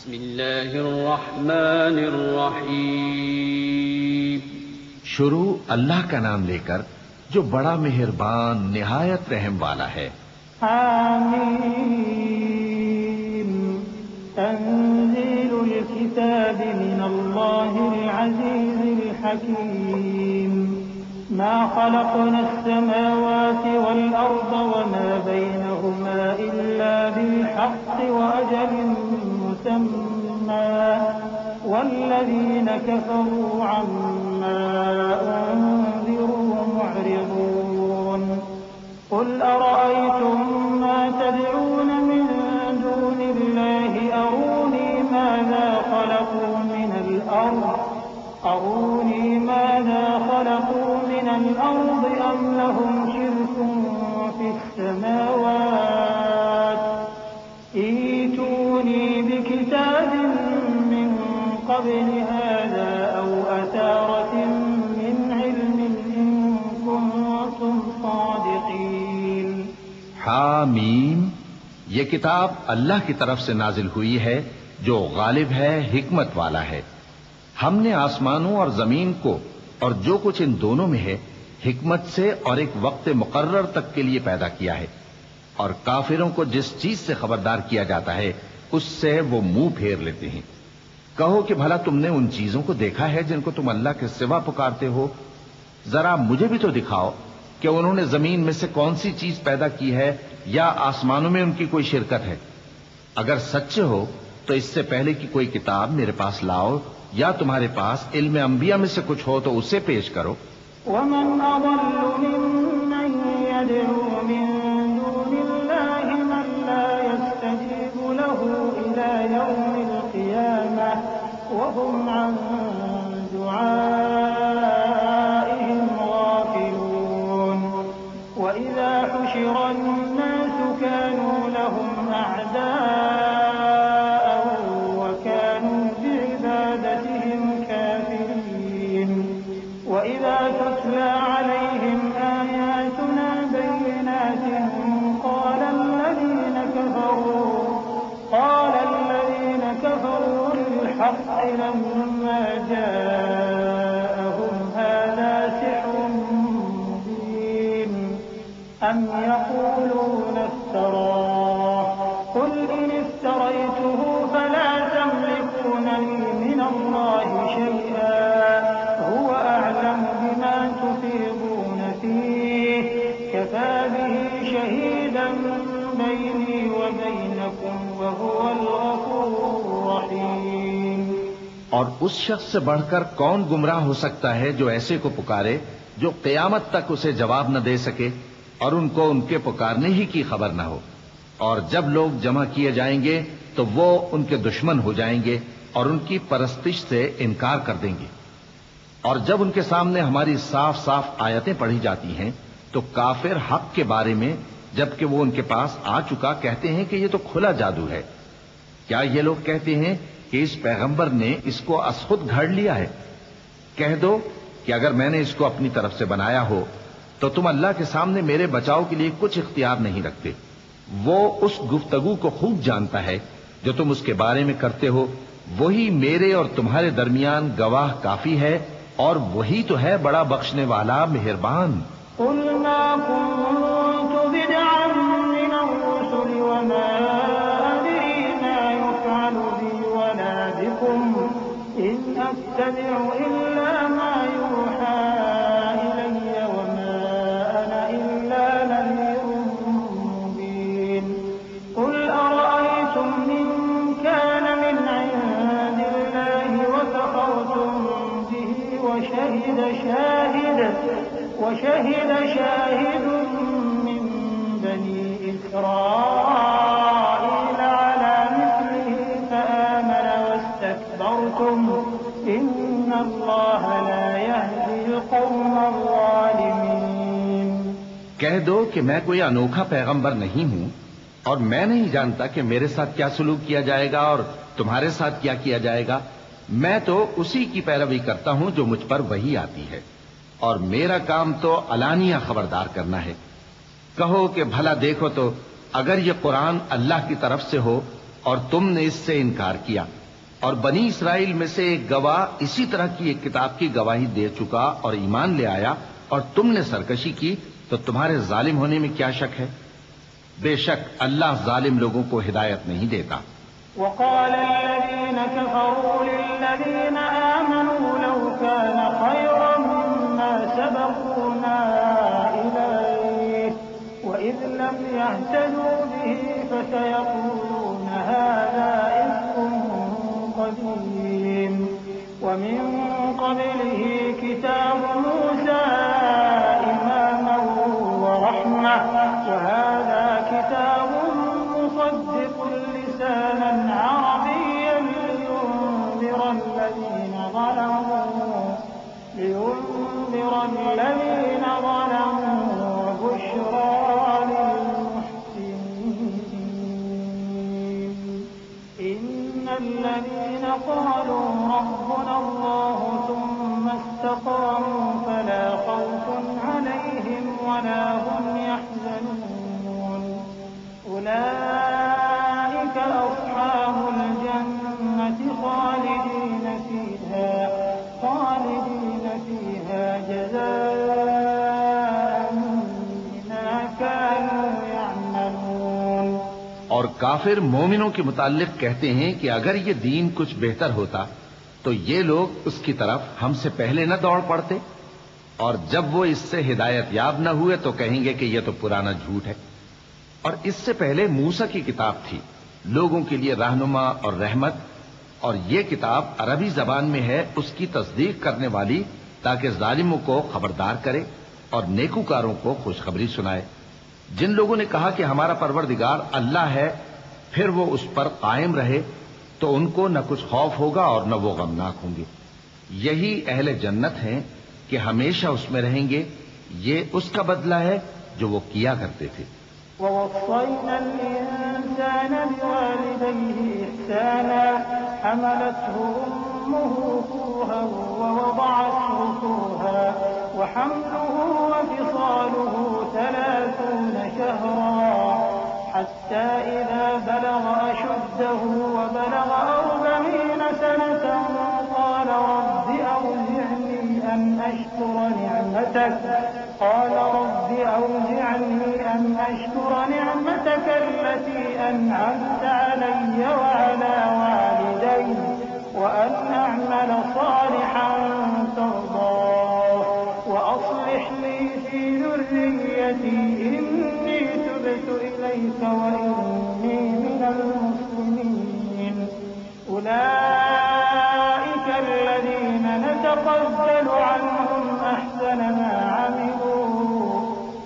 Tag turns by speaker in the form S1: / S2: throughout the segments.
S1: بسم اللہ الرحمن الرحیم.
S2: شروع اللہ کا نام لے کر جو بڑا مہربان نہایت رحم والا ہے.
S3: حامیم تنزیل الكتاب من اللہ العزیز الحکیم. ما خلقنا السماوات والأرض وما بينهما إلا بالحق وأجل مسمى والذين كفروا عما أنذروا معرضون. قل أرأيتم ما تدعون من دون الله أروني ماذا خلقوا من الأرض أم لهم شرك في السماوات ائتوني بكتاب من قبل هذا أو أثارة من علم إن كنتم صادقين.
S2: حامیم یہ کتاب اللہ کی طرف سے نازل ہوئی ہے جو غالب ہے، حکمت والا ہے. ہم نے آسمانوں اور زمین کو اور جو کچھ ان دونوں میں ہے حکمت سے اور ایک وقت مقرر تک کے لیے پیدا کیا ہے، اور کافروں کو جس چیز سے خبردار کیا جاتا ہے اس سے وہ منہ پھیر لیتے ہیں. کہو کہ بھلا تم نے ان چیزوں کو دیکھا ہے جن کو تم اللہ کے سوا پکارتے ہو؟ ذرا مجھے بھی تو دکھاؤ کہ انہوں نے زمین میں سے کون سی چیز پیدا کی ہے یا آسمانوں میں ان کی کوئی شرکت ہے. اگر سچے ہو تو اس سے پہلے کی کوئی کتاب میرے پاس لاؤ، یا تمہارے پاس علم انبیاء میں سے کچھ ہو تو اسے پیش کرو.
S3: ومن أضل ممن يدعو من دون الله من لا يستجيب له إلى يوم القيامة وهم عن دعائهم غافلون. وإذا حشر الناس كانوا لهم أعداء وكانوا بعبادتهم كافرين. وإذا تتلى عليهم آياتنا بينات قال الذين كفروا للحق لما جاءهم هذا سحر مبين أم يقولون افتراه قل إن افتريته فلا تملكون لي من الله شيئا هو أعلم بما تفيضون فيه كفى به شهيدا بيني وبينكم وهو الغفور الرحيم.
S2: اور اس شخص سے بڑھ کر کون گمراہ ہو سکتا ہے جو ایسے کو پکارے جو قیامت تک اسے جواب نہ دے سکے اور ان کو ان کے پکارنے ہی کی خبر نہ ہو. اور جب لوگ جمع کیے جائیں گے تو وہ ان کے دشمن ہو جائیں گے اور ان کی پرستش سے انکار کر دیں گے. اور جب ان کے سامنے ہماری صاف صاف آیتیں پڑھی جاتی ہیں تو کافر حق کے بارے میں جبکہ وہ ان کے پاس آ چکا کہتے ہیں کہ یہ تو کھلا جادو ہے. کیا یہ لوگ کہتے ہیں کہ اس پیغمبر نے اس کو از خود گھڑ لیا ہے؟ کہہ دو کہ اگر میں نے اس کو اپنی طرف سے بنایا ہو تو تم اللہ کے سامنے میرے بچاؤ کے لیے کچھ اختیار نہیں رکھتے. وہ اس گفتگو کو خوب جانتا ہے جو تم اس کے بارے میں کرتے ہو. وہی میرے اور تمہارے درمیان گواہ کافی ہے اور وہی تو ہے بڑا بخشنے والا مہربان.
S3: قل ما كنت بدعا من الرسل وما أدري ما يفعل بي ولا بكم إن أتبع إلا ما يوحى إلي وما أنا إلا نذير مبين. قل أرأيتم إن كان من عند الله وكفرتم به وشهد شاهد من بني إسرائيل على مثله فآمن واستكبرتم إن الله لا يهدي القوم الظالمين.
S2: کہہ دو کہ میں کوئی انوکھا پیغمبر نہیں ہوں اور میں نہیں جانتا کہ میرے ساتھ کیا سلوک کیا جائے گا اور تمہارے ساتھ کیا کیا جائے گا. میں تو اسی کی پیروی کرتا ہوں جو مجھ پر وحی آتی ہے اور میرا کام تو علانیہ خبردار کرنا ہے. کہو کہ بھلا دیکھو تو اگر یہ قرآن اللہ کی طرف سے ہو اور تم نے اس سے انکار کیا، اور بنی اسرائیل میں سے ایک گواہ اسی طرح کی ایک کتاب کی گواہی دے چکا اور ایمان لے آیا، اور تم نے سرکشی کی، تو تمہارے ظالم ہونے میں کیا شک ہے؟ بے شک اللہ ظالم لوگوں کو ہدایت نہیں دیتا۔
S3: وقال الذين كفروا للذين آمنوا لو كان خيرا ما سبقونا إليه وإذ لم يهتدوا به فسيقولون هذا إفك قديم ومن قبله كتاب موسى إماما ورحمة وهذا كتاب مصدق لسانا عربيا لينذر الذين ظلموا وبشرى للمحسنين إن الذين قالوا ربنا الله ثم استقاموا فلا خوف عليهم ولا هم يحزنون أولئك أصحاب الجنة خالدين فيها جزاء بما كانوا يعملون۔
S2: اور کافر مومنوں کے متعلق کہتے ہیں کہ اگر یہ دین کچھ بہتر ہوتا تو یہ لوگ اس کی طرف ہم سے پہلے نہ دوڑ پڑتے، اور جب وہ اس سے ہدایت یاب نہ ہوئے تو کہیں گے کہ یہ تو پرانا جھوٹ ہے۔ اور اس سے پہلے موسیٰ کی کتاب تھی، لوگوں کے لیے رہنما اور رحمت، اور یہ کتاب عربی زبان میں ہے، اس کی تصدیق کرنے والی، تاکہ ظالموں کو خبردار کرے اور نیکوکاروں کو خوشخبری سنائے۔ جن لوگوں نے کہا کہ ہمارا پروردگار اللہ ہے، پھر وہ اس پر قائم رہے تو ان کو نہ کچھ خوف ہوگا اور نہ وہ غمناک ہوں گے۔ یہی اہل جنت ہیں کہ ہمیشہ اس میں رہیں گے، یہ اس کا بدلہ ہے جو وہ کیا کرتے تھے۔
S3: ووصينا الإنسان بوالديه إحسانا حملته أمه كرها ووضعته كرها وحمله وفصاله 30 شهرا حتى إذا بلغ أشده وبلغ 40 سنة قال رب أوزعني أن أشكر نعمتك التي أنعمت علي وعلى والدي وأن أعمل صالحا ترضاه وأصلح لي في ذريتي إني تبت إليك وإني من المسلمين أولئك الذين نتقبل عنهم أحسن ما عملوا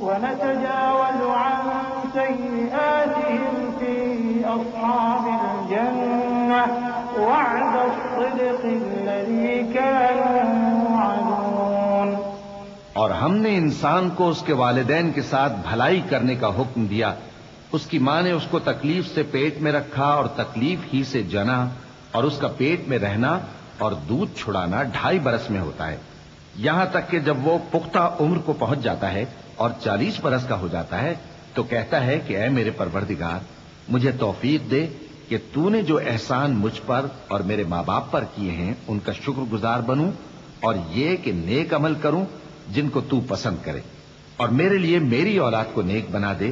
S3: ونتجاوز عن سيئاتهم في أصحاب الجنة وعد الصدق الذي كانوا يوعدون۔
S2: اور ہم نے انسان کو اس کے والدین کے ساتھ بھلائی کرنے کا حکم دیا۔ اس کی ماں نے اس کو تکلیف سے پیٹ میں رکھا اور تکلیف ہی سے جنا، اور اس کا پیٹ میں رہنا اور دودھ چھڑانا 2.5 برس میں ہوتا ہے، یہاں تک کہ جب وہ پختہ عمر کو پہنچ جاتا ہے اور 40 برس کا ہو جاتا ہے تو کہتا ہے کہ اے میرے پروردگار، مجھے توفیق دے کہ تو نے جو احسان مجھ پر اور میرے ماں باپ پر کیے ہیں ان کا شکر گزار بنوں، اور یہ کہ نیک عمل کروں جن کو تو پسند کرے، اور میرے لیے میری اولاد کو نیک بنا دے۔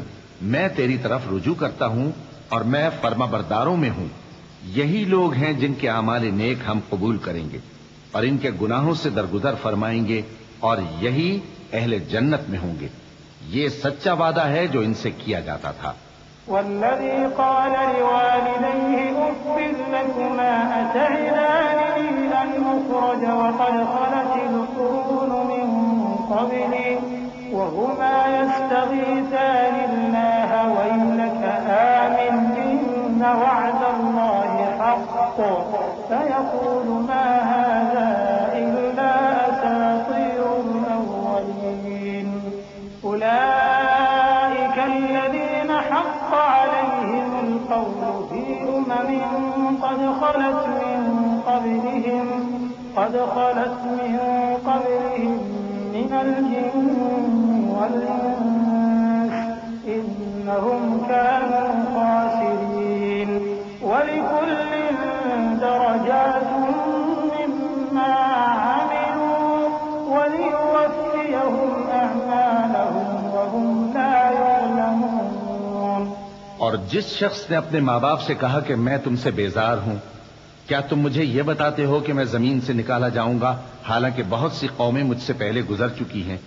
S2: میں تیری طرف رجوع کرتا ہوں اور میں فرما برداروں میں ہوں۔ یہی لوگ ہیں جن کے اعمال نیک ہم قبول کریں گے اور ان کے گناہوں سے درگزر فرمائیں گے، اور یہی اہل جنت میں ہوں گے۔ یہ سچا وعدہ ہے جو ان سے کیا جاتا تھا۔
S3: والذي قال لوالديه أف لكما أتعدانني أن أخرج وقد خلت القرون من قبلي وهما يستغيثان الله ويلك آمن إن وعد الله حق فيقول ما هذا إلا أساطير الأولين أولئك الذين حق عليهم القول في قد خلت من قبلهم من الجن والإنس إنهم كانوا خاسرين
S2: اور جس شخص نے اپنے ماں باپ سے کہا کہ میں تم سے بیزار ہوں، کیا تم مجھے یہ بتاتے ہو کہ میں زمین سے نکالا جاؤں گا، حالانکہ بہت سی قومیں مجھ سے پہلے گزر چکی ہیں؟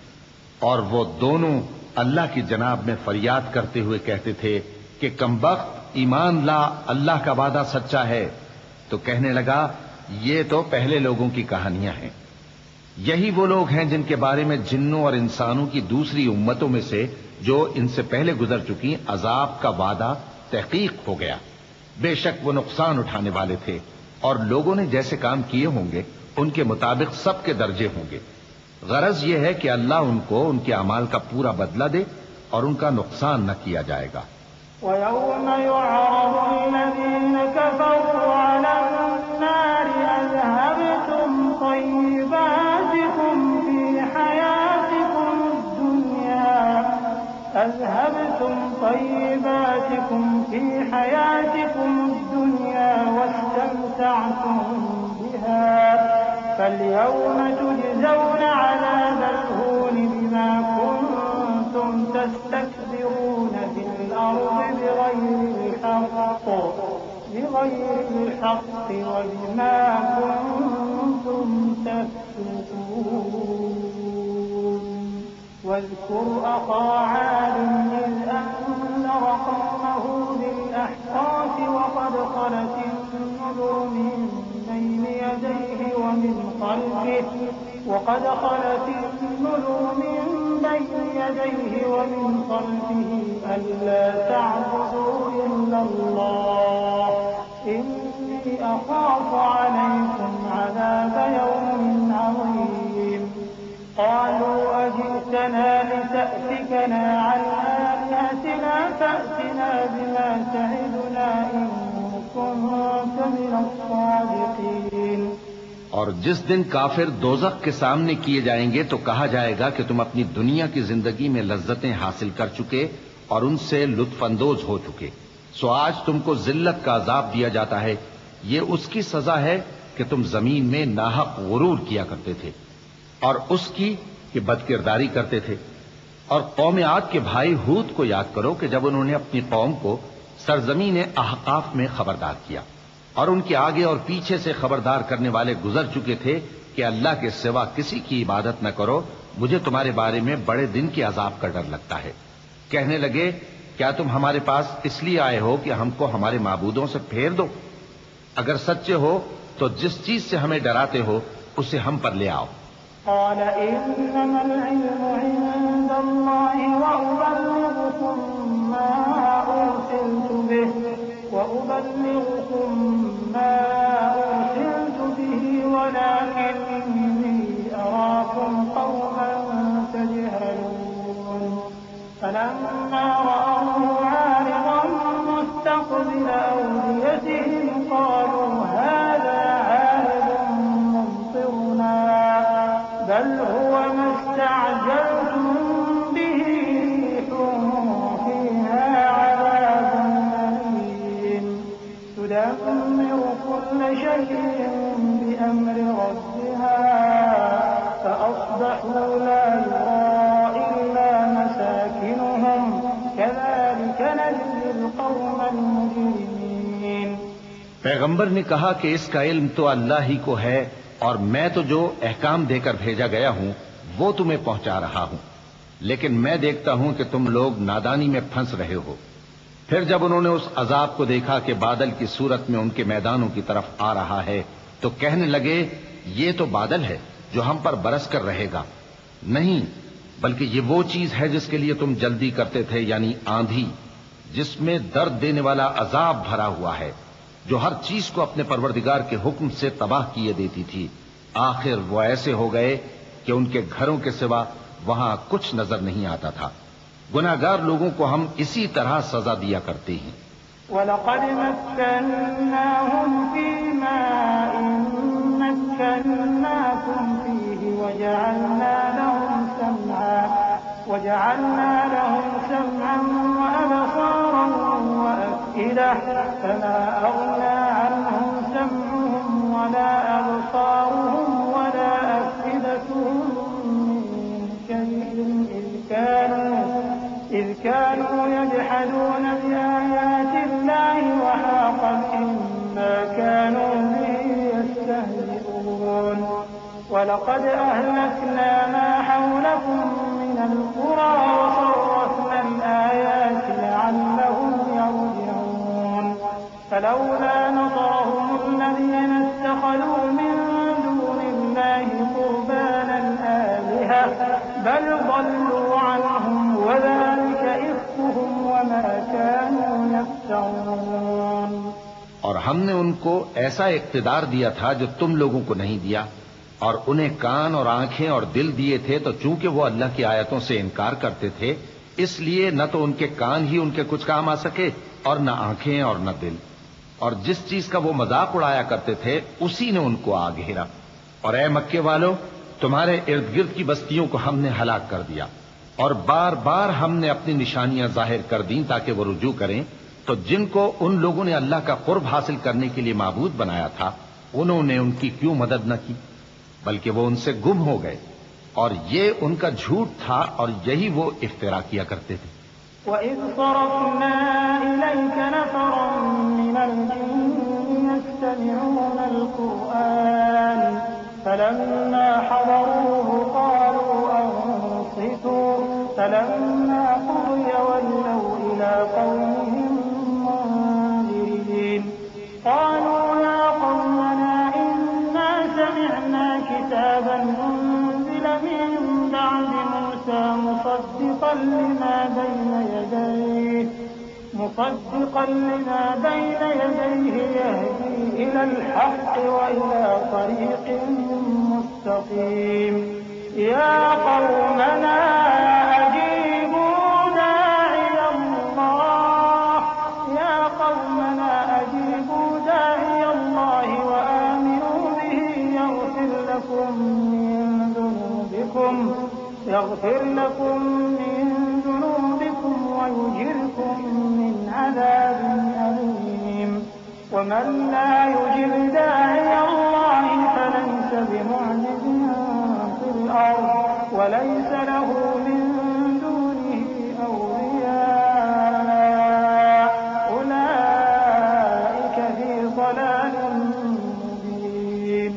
S2: اور وہ دونوں اللہ کی جناب میں فریاد کرتے ہوئے کہتے تھے کہ کمبخت، ایمان لا، اللہ کا وعدہ سچا ہے۔ تو کہنے لگا یہ تو پہلے لوگوں کی کہانیاں ہیں، یہی وہ لوگ ہیں جن کے بارے میں جنوں اور انسانوں کی دوسری امتوں میں سے جو ان سے پہلے گزر چکی عذاب کا وعدہ تحقیق ہو گیا۔ بے شک وہ نقصان اٹھانے والے تھے، اور لوگوں نے جیسے کام کیے ہوں گے ان کے مطابق سب کے درجے ہوں گے۔ غرض یہ ہے کہ اللہ ان کو ان کے اعمال کا پورا بدلہ دے اور ان کا نقصان نہ کیا جائے گا۔
S3: وَيَوْمَ يُعْرَضُ الَّذِينَ كَفَرُوا عَلَى النَّارِ أَذْهَبْتُمْ طَيِّبَاتِكُمْ فِي حَيَاتِكُمُ الدُّنْيَا وَاسْتَمْتَعْتُمْ بِهَا فَالْيَوْمَ تُجْزَوْنَ عَذَابَ الْهُونِ بِمَا كُنتُمْ تَسْتَكْبِرُونَ فِي الْأَرْضِ بِغَيْرِ الْحَقِّ وَبِمَا كُنتُمْ تَفْسُقُونَ واذكر أخا عاد إذ أنذر قومه بالأحقاف وقد خلت النذر من بين يديه ومن خلفه ألا تعبدوا إلا الله إني أخاف عليكم عذاب يوم عظيم قالوا أجئتنا لتأفكنا عن آلهتنا فأتنا بما تعدنا إن كنت من الصادقين۔
S2: اور جس دن کافر دوزخ کے سامنے کیے جائیں گے تو کہا جائے گا کہ تم اپنی دنیا کی زندگی میں لذتیں حاصل کر چکے اور ان سے لطف اندوز ہو چکے، سو آج تم کو ذلت کا عذاب دیا جاتا ہے۔ یہ اس کی سزا ہے کہ تم زمین میں ناحق غرور کیا کرتے تھے، اور اس کی کہ بدکرداری کرتے تھے۔ اور قوم عاد کے بھائی ہود کو یاد کرو کہ جب انہوں نے اپنی قوم کو سرزمین احقاف میں خبردار کیا اور ان کے آگے اور پیچھے سے خبردار کرنے والے گزر چکے تھے کہ اللہ کے سوا کسی کی عبادت نہ کرو، مجھے تمہارے بارے میں بڑے دن کے عذاب کا ڈر لگتا ہے۔ کہنے لگے کیا تم ہمارے پاس اس لیے آئے ہو کہ ہم کو ہمارے معبودوں سے پھیر دو؟ اگر سچے ہو تو جس چیز سے ہمیں ڈراتے ہو اسے ہم پر لے آؤ۔
S3: قال إنما العلم عند الله وأبلغكم ما أرسلت به ولكني أراكم قوما تجهلون فلما رأوه عارضا مستقبل أوديتهم قالوا هذا عارض ممطرنا بل هو ما استعجلتم به ريح فيها عذاب أليم تدمر كل شيء بأمر ربها فأصبحوا لا يرى إلا مساكنهم كذلك نجزي القوم المجرمين۔
S2: پیغمبر نے کہا کہ اس کا علم تو اللہ ہی کو ہے، اور میں تو جو احکام دے کر بھیجا گیا ہوں وہ تمہیں پہنچا رہا ہوں، لیکن میں دیکھتا ہوں کہ تم لوگ نادانی میں پھنس رہے ہو۔ پھر جب انہوں نے اس عذاب کو دیکھا کہ بادل کی صورت میں ان کے میدانوں کی طرف آ رہا ہے تو کہنے لگے یہ تو بادل ہے جو ہم پر برس کر رہے گا، نہیں بلکہ یہ وہ چیز ہے جس کے لیے تم جلدی کرتے تھے، یعنی آندھی جس میں درد دینے والا عذاب بھرا ہوا ہے، جو ہر چیز کو اپنے پروردگار کے حکم سے تباہ کیے دیتی تھی۔ آخر وہ ایسے ہو گئے کہ ان کے گھروں کے سوا وہاں کچھ نظر نہیں آتا تھا۔ گناہگار لوگوں کو ہم اسی طرح سزا دیا کرتے ہیں۔
S3: وَلَقَدْ مَكَّنَّاهُمْ فِي مَاءٍ مَكَّنَّاكُمْ فِيهِ وَجَعَلْنَا لَهُمْ سَمْعًا وَأَبْصَارًا وَأَفْئِدَةً فَمَا أَغْنَى عَنْهُمْ سَمْعُهُمْ وَلَا أَبْصَارُهُمْ وَلَا أَفْئِدَتُهُم مِّن شَيْءٍ إِذْ كَانُوا يَجْحَدُونَ بِآيَاتِ كانوا به يستهزئون ولقد أهلكنا ما حولكم من القرى وصرفنا الآيات لعلهم يرجعون فلولا نصرهم الذين اتخذوا من دون الله قربانا آلهة بل ضلوا عنهم وذلك إفكهم وما كانوا يفترون.
S2: اور ہم نے ان کو ایسا اقتدار دیا تھا جو تم لوگوں کو نہیں دیا، اور انہیں کان اور آنکھیں اور دل دیے تھے، تو چونکہ وہ اللہ کی آیتوں سے انکار کرتے تھے اس لیے نہ تو ان کے کان ہی ان کے کچھ کام آ سکے اور نہ آنکھیں اور نہ دل، اور جس چیز کا وہ مذاق اڑایا کرتے تھے اسی نے ان کو آ گھیرا. اور اے مکے والو، تمہارے ارد گرد کی بستیوں کو ہم نے ہلاک کر دیا، اور بار بار ہم نے اپنی نشانیاں ظاہر کر دیں تاکہ وہ رجوع کریں. تو جن کو ان لوگوں نے اللہ کا قرب حاصل کرنے کے لیے معبود بنایا تھا انہوں نے ان کی کیوں مدد نہ کی، بلکہ وہ ان سے گم ہو گئے، اور یہ ان کا جھوٹ تھا اور یہی وہ افترا کیا کرتے تھے.
S3: وَإِذْ صَرَفْنَا إِلَيْكَ نَفَرًا مِنَ الْجِنِّ يَسْتَمِعُونَ الْقُرْآنَ فَلَمَّا حَضَرُوهُ قَالُوا أَنصِتُوا فَلَمَّا قُضِيَ وَلَّوْا إِلَىٰ قَوْمِهِم مُّنذِرِينَ قَالُوا يَا قَوْمَنَا إِنَّا سَمِعْنَا كِتَابًا أُنزِلَ مِن بَعْدِ مُوسَىٰ مُصَدِّقًا لِّمَا بَيْنَ يَدَيْهِ يَهْدِي إِلَى الْحَقِّ وَإِلَىٰ طَرِيقٍ مُّسْتَقِيمٍ يَا قَوْمَنَا أَجِيبُوا دَاعِيَ اللَّهِ وَآمِنُوا بِهِ يَغْفِرْ لَكُم مِّن ذُنُوبِكُمْ وَيُجِرْكُم مِّنْ عَذَابٍ أَلِيمٍ. وَمَن لَّا يُجِبْ دَاعِيَ اللَّهِ فَلَيْسَ بِمُعْجِزٍ فِي الْأَرْضِ وَلَيْسَ لَهُ مِن دُونِهِ أَوْلِيَاءُ أُولَٰئِكَ فِي ضَلَالٍ مُّبِينٍ.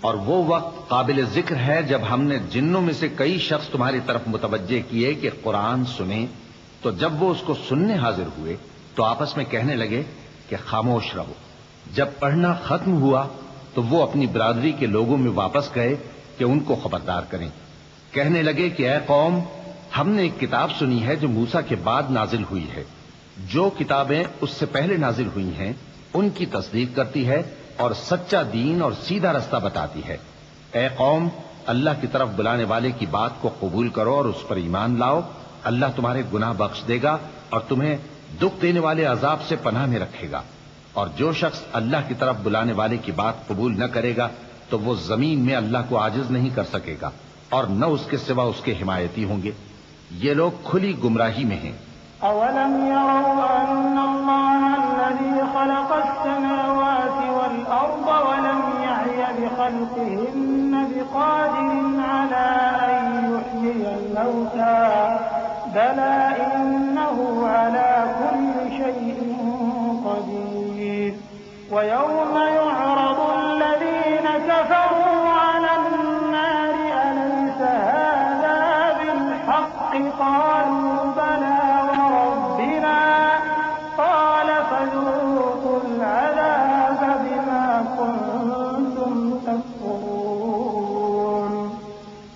S2: اور وہ وقت قابل ذکر ہے جب ہم نے جنوں میں سے کئی شخص تمہاری طرف متوجہ کیے کہ قرآن سنیں، تو جب وہ اس کو سننے حاضر ہوئے تو آپس میں کہنے لگے کہ خاموش رہو. جب پڑھنا ختم ہوا تو وہ اپنی برادری کے لوگوں میں واپس گئے کہ ان کو خبردار کریں. کہنے لگے کہ اے قوم، ہم نے ایک کتاب سنی ہے جو موسیٰ کے بعد نازل ہوئی ہے، جو کتابیں اس سے پہلے نازل ہوئی ہیں ان کی تصدیق کرتی ہے اور سچا دین اور سیدھا رستہ بتاتی ہے. اے قوم، اللہ کی طرف بلانے والے کی بات کو قبول کرو اور اس پر ایمان لاؤ، اللہ تمہارے گناہ بخش دے گا اور تمہیں دکھ دینے والے عذاب سے پناہ میں رکھے گا. اور جو شخص اللہ کی طرف بلانے والے کی بات قبول نہ کرے گا تو وہ زمین میں اللہ کو عاجز نہیں کر سکے گا اور نہ اس کے سوا اس کے حمایتی ہوں گے. یہ لوگ کھلی گمراہی میں ہیں.
S3: أَوَلَمْ يَرَوْا أَنَّ اللَّهَ الَّذِي خَلَقَ السَّمَاوَاتِ وَالْأَرْضَ وَلَمْ يَعْيَ بِخَلْقِهِنَّ بِقَادِرٍ عَلَىٰ أَن يُحْيِيَ الْمَوْتَىٰ بَلَىٰ إِنَّهُ عَلَىٰ كُلِّ شَيْءٍ قَدِيرٌ. وَيَوْمَ يُعْرَضُ الَّذِينَ كَفَرُوا عَلَى النَّارِ أَلَيْسَ هَٰذَا بِالْحَقِّ قَالُوا بَلَىٰ وَرَبِّنَا قَالَ فَذُوقُوا الْعَذَابَ بِمَا كُنتُمْ تَكْفُرُونَ.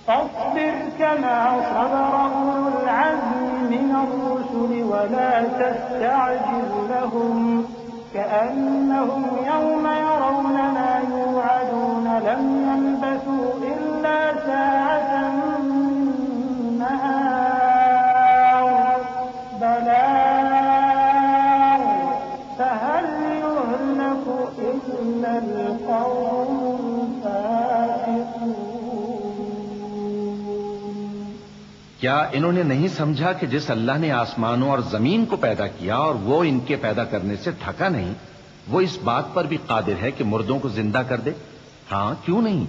S3: فاصبر كما صبر أولو العزم من الرسل ولا تستعجل لهم كأنهم يوم يرون ما يوعدون لم يلبثوا إلا ساعة من نهار بلاغ فهل يهلك إلا القوم الفاسقون.
S2: کیا انہوں نے نہیں سمجھا کہ جس اللہ نے آسمانوں اور زمین کو پیدا کیا اور وہ ان کے پیدا کرنے سے تھکا نہیں، وہ اس بات پر بھی قادر ہے کہ مردوں کو زندہ کر دے؟ ہاں، کیوں نہیں،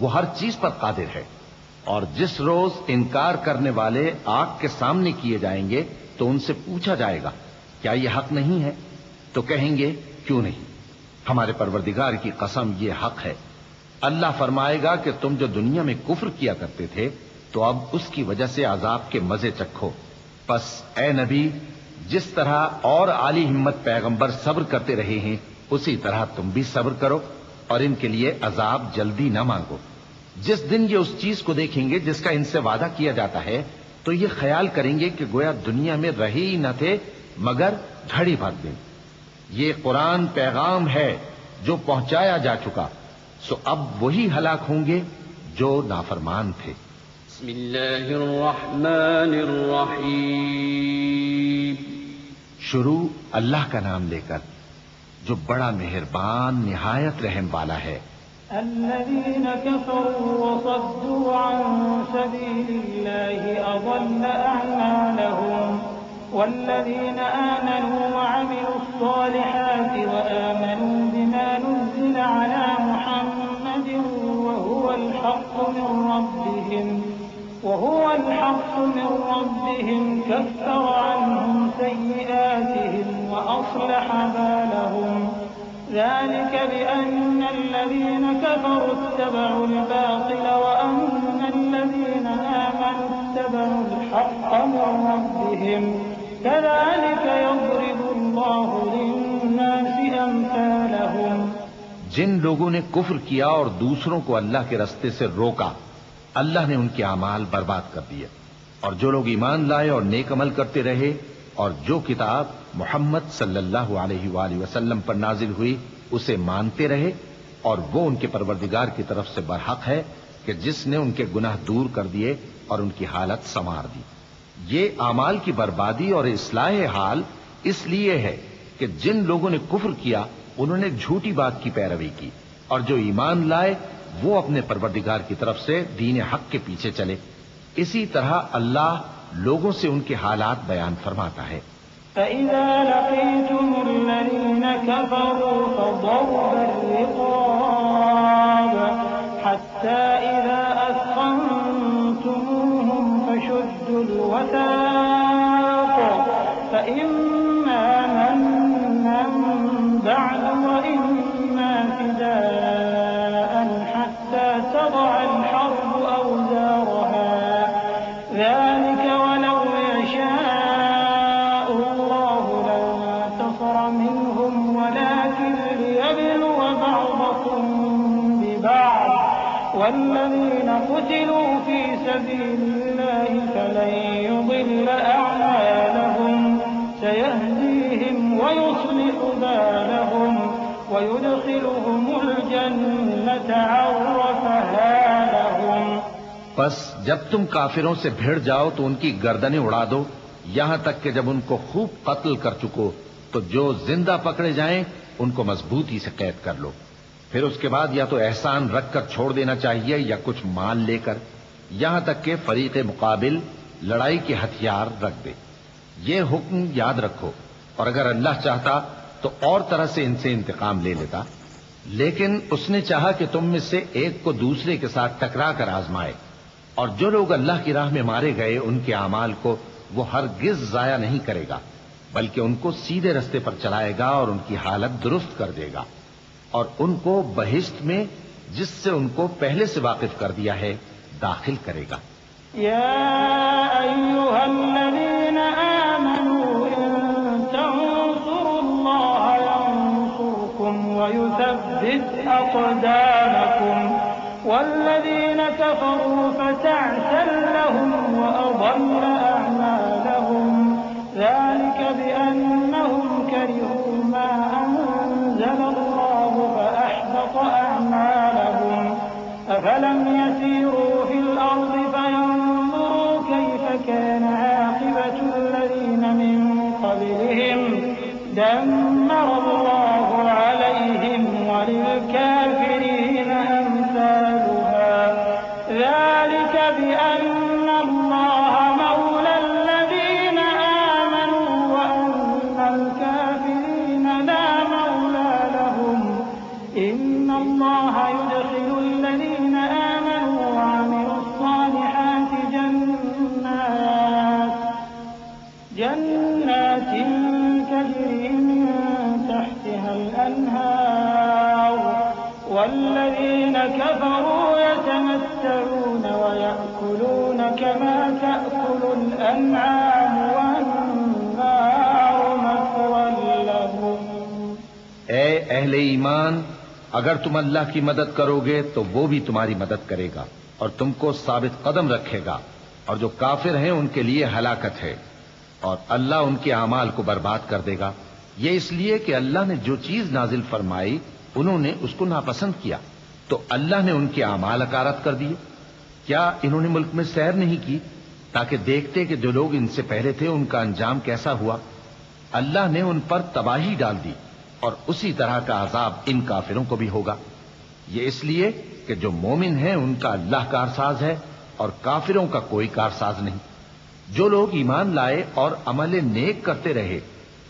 S2: وہ ہر چیز پر قادر ہے. اور جس روز انکار کرنے والے آگ کے سامنے کیے جائیں گے تو ان سے پوچھا جائے گا کیا یہ حق نہیں ہے؟ تو کہیں گے کیوں نہیں. ہمارے پروردگار کی قسم یہ حق ہے، اللہ فرمائے گا کہ تم جو دنیا میں کفر کیا کرتے تھے تو اب اس کی وجہ سے عذاب کے مزے چکھو۔ پس اے نبی، جس طرح اور عالی ہمت پیغمبر صبر کرتے رہے ہیں اسی طرح تم بھی صبر کرو، اور ان کے لیے عذاب جلدی نہ مانگو۔ جس دن یہ اس چیز کو دیکھیں گے جس کا ان سے وعدہ کیا جاتا ہے تو یہ خیال کریں گے کہ گویا دنیا میں رہے ہی نہ تھے مگر گھڑی بھر دن۔ یہ قرآن پیغام ہے جو پہنچایا جا چکا، سو اب وہی ہلاک ہوں گے جو نافرمان تھے۔
S1: بسم اللہ الرحمن الرحیم۔
S2: شروع اللہ کا نام لے کر جو بڑا مہربان نہایت رحم والا ہے۔
S3: الذين كفروا وصدوا عن سبيل الله أضل أعمالهم والذين آمنوا وعملوا الصالحات وآمنوا بما نزل على محمد وهو الحق من ربهم كفر عنهم سيئاتهم وأصلح بالهم ذلك بأن الذين كفروا اتبعوا الباطل وأن الذين آمنوا اتبعوا الحق من ربهم كذلك يضرب الله للناس أمثالهم۔
S2: جن لوگوں نے کفر کیا اور دوسروں کو اللہ کے راستے سے روکا، اللہ نے ان کے اعمال برباد کر دیے، اور جو لوگ ایمان لائے اور نیک عمل کرتے رہے اور جو کتاب محمد صلی اللہ علیہ وآلہ وسلم پر نازل ہوئی اسے مانتے رہے، اور وہ ان کے پروردگار کی طرف سے برحق ہے کہ جس نے ان کے گناہ دور کر دیے اور ان کی حالت سنوار دی۔ یہ اعمال کی بربادی اور اصلاح حال اس لیے ہے کہ جن لوگوں نے کفر کیا انہوں نے جھوٹی بات کی پیروی کی، اور جو ایمان لائے وہ اپنے پروردگار کی طرف سے دین حق کے پیچھے چلے۔ اسی طرح اللہ لوگوں سے ان کے حالات بیان فرماتا ہے۔
S3: فإذا لقيتم الذين كفروا فضرب الرقاب حتى إذا أثخنتموهم فشدوا الوثاق فإما منا بعد وإما فداء حتى تضع الحرب أوزارها ذلك ولو يشاء الله لانتصر منهم ولكن ليبلو بعضكم ببعض والذين قتلوا في سبيل الله فلن يضل أعمالهم سيهديهم ويصلح بالهم ويدخلهم الجنة عرفها لهم۔
S2: پس جب تم کافروں سے بھیڑ جاؤ تو ان کی گردنیں اڑا دو یہاں تک کہ جب ان کو خوب قتل کر چکو تو جو زندہ پکڑے جائیں ان کو مضبوطی سے قید کر لو، پھر اس کے بعد یا تو احسان رکھ کر چھوڑ دینا چاہیے یا کچھ مال لے کر، یہاں تک کہ فریق مقابل لڑائی کے ہتھیار رکھ دے۔ یہ حکم یاد رکھو، اور اگر اللہ چاہتا تو اور طرح سے ان سے انتقام لے لیتا، لیکن اس نے چاہا کہ تم میں سے ایک کو دوسرے کے ساتھ ٹکرا کر آزمائے، اور جو لوگ اللہ کی راہ میں مارے گئے ان کے اعمال کو وہ ہرگز ضائع نہیں کرے گا، بلکہ ان کو سیدھے رستے پر چلائے گا اور ان کی حالت درست کر دے گا، اور ان کو بہشت میں جس سے ان کو پہلے سے واقف کر دیا ہے داخل کرے گا۔
S3: يا أيها الذين آمنوا إن تنصروا الله ينصركم ويثبت أقدامكم والذين كفروا فتعسا لهم وأضل أعمالهم ذلك بأنهم كرهوا ما أنزل الله فأحبط أعمالهم أفلم يسيروا في الأرض فينظروا كيف كان عاقبة الذين من قبلهم دمر الله عليهم وللكافرين أمثالها ذلك بأن الله مولى الذين آمنوا وأن الكافرين لا مولى لهم إن الله يدخل الذين آمنوا وعملوا الصالحات جنات تجري من تحتها الأنهار والذين كفروا يتمتعون ويأكلون كما تأكل الأنعام والنار مثوى لهم.
S2: اے اہل ایمان، اگر تم اللہ کی مدد کرو گے تو وہ بھی تمہاری مدد کرے گا اور تم کو ثابت قدم رکھے گا، اور جو کافر ہیں ان کے لیے ہلاکت ہے، اور اللہ ان کے اعمال کو برباد کر دے گا. یہ اس لیے کہ اللہ نے جو چیز نازل فرمائی انہوں نے اس کو ناپسند کیا، تو اللہ نے ان کے اعمال اکارت کر دیے. کیا انہوں نے ملک میں سیر نہیں کی تاکہ دیکھتے کہ جو لوگ ان سے پہلے تھے ان کا انجام کیسا ہوا؟ اللہ نے ان پر تباہی ڈال دی، اور اسی طرح کا عذاب ان کافروں کو بھی ہوگا. یہ اس لیے کہ جو مومن ہیں ان کا اللہ کارساز ہے اور کافروں کا کوئی کارساز نہیں. جو لوگ ایمان لائے اور عمل نیک کرتے رہے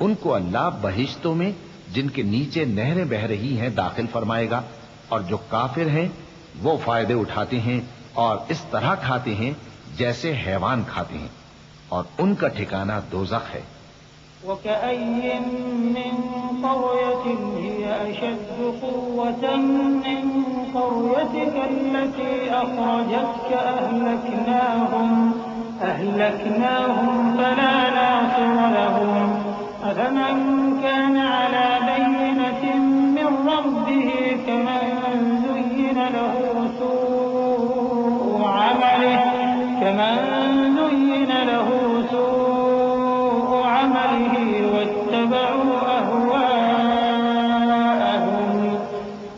S2: ان کو اللہ بہشتوں میں جن کے نیچے نہریں بہ رہی ہیں داخل فرمائے گا، اور جو کافر ہیں وہ فائدے اٹھاتے ہیں اور اس طرح کھاتے ہیں جیسے حیوان کھاتے ہیں، اور ان کا ٹھکانہ دوزخ ہے.
S3: وكأي من قرية هي أشد قوة من قريتك التي أخرجتك أهلكناهم فلا ناصر لهم. أفمن كان على بينة من ربه كمن زين له سوء عمله واتبعوا أهواءهم.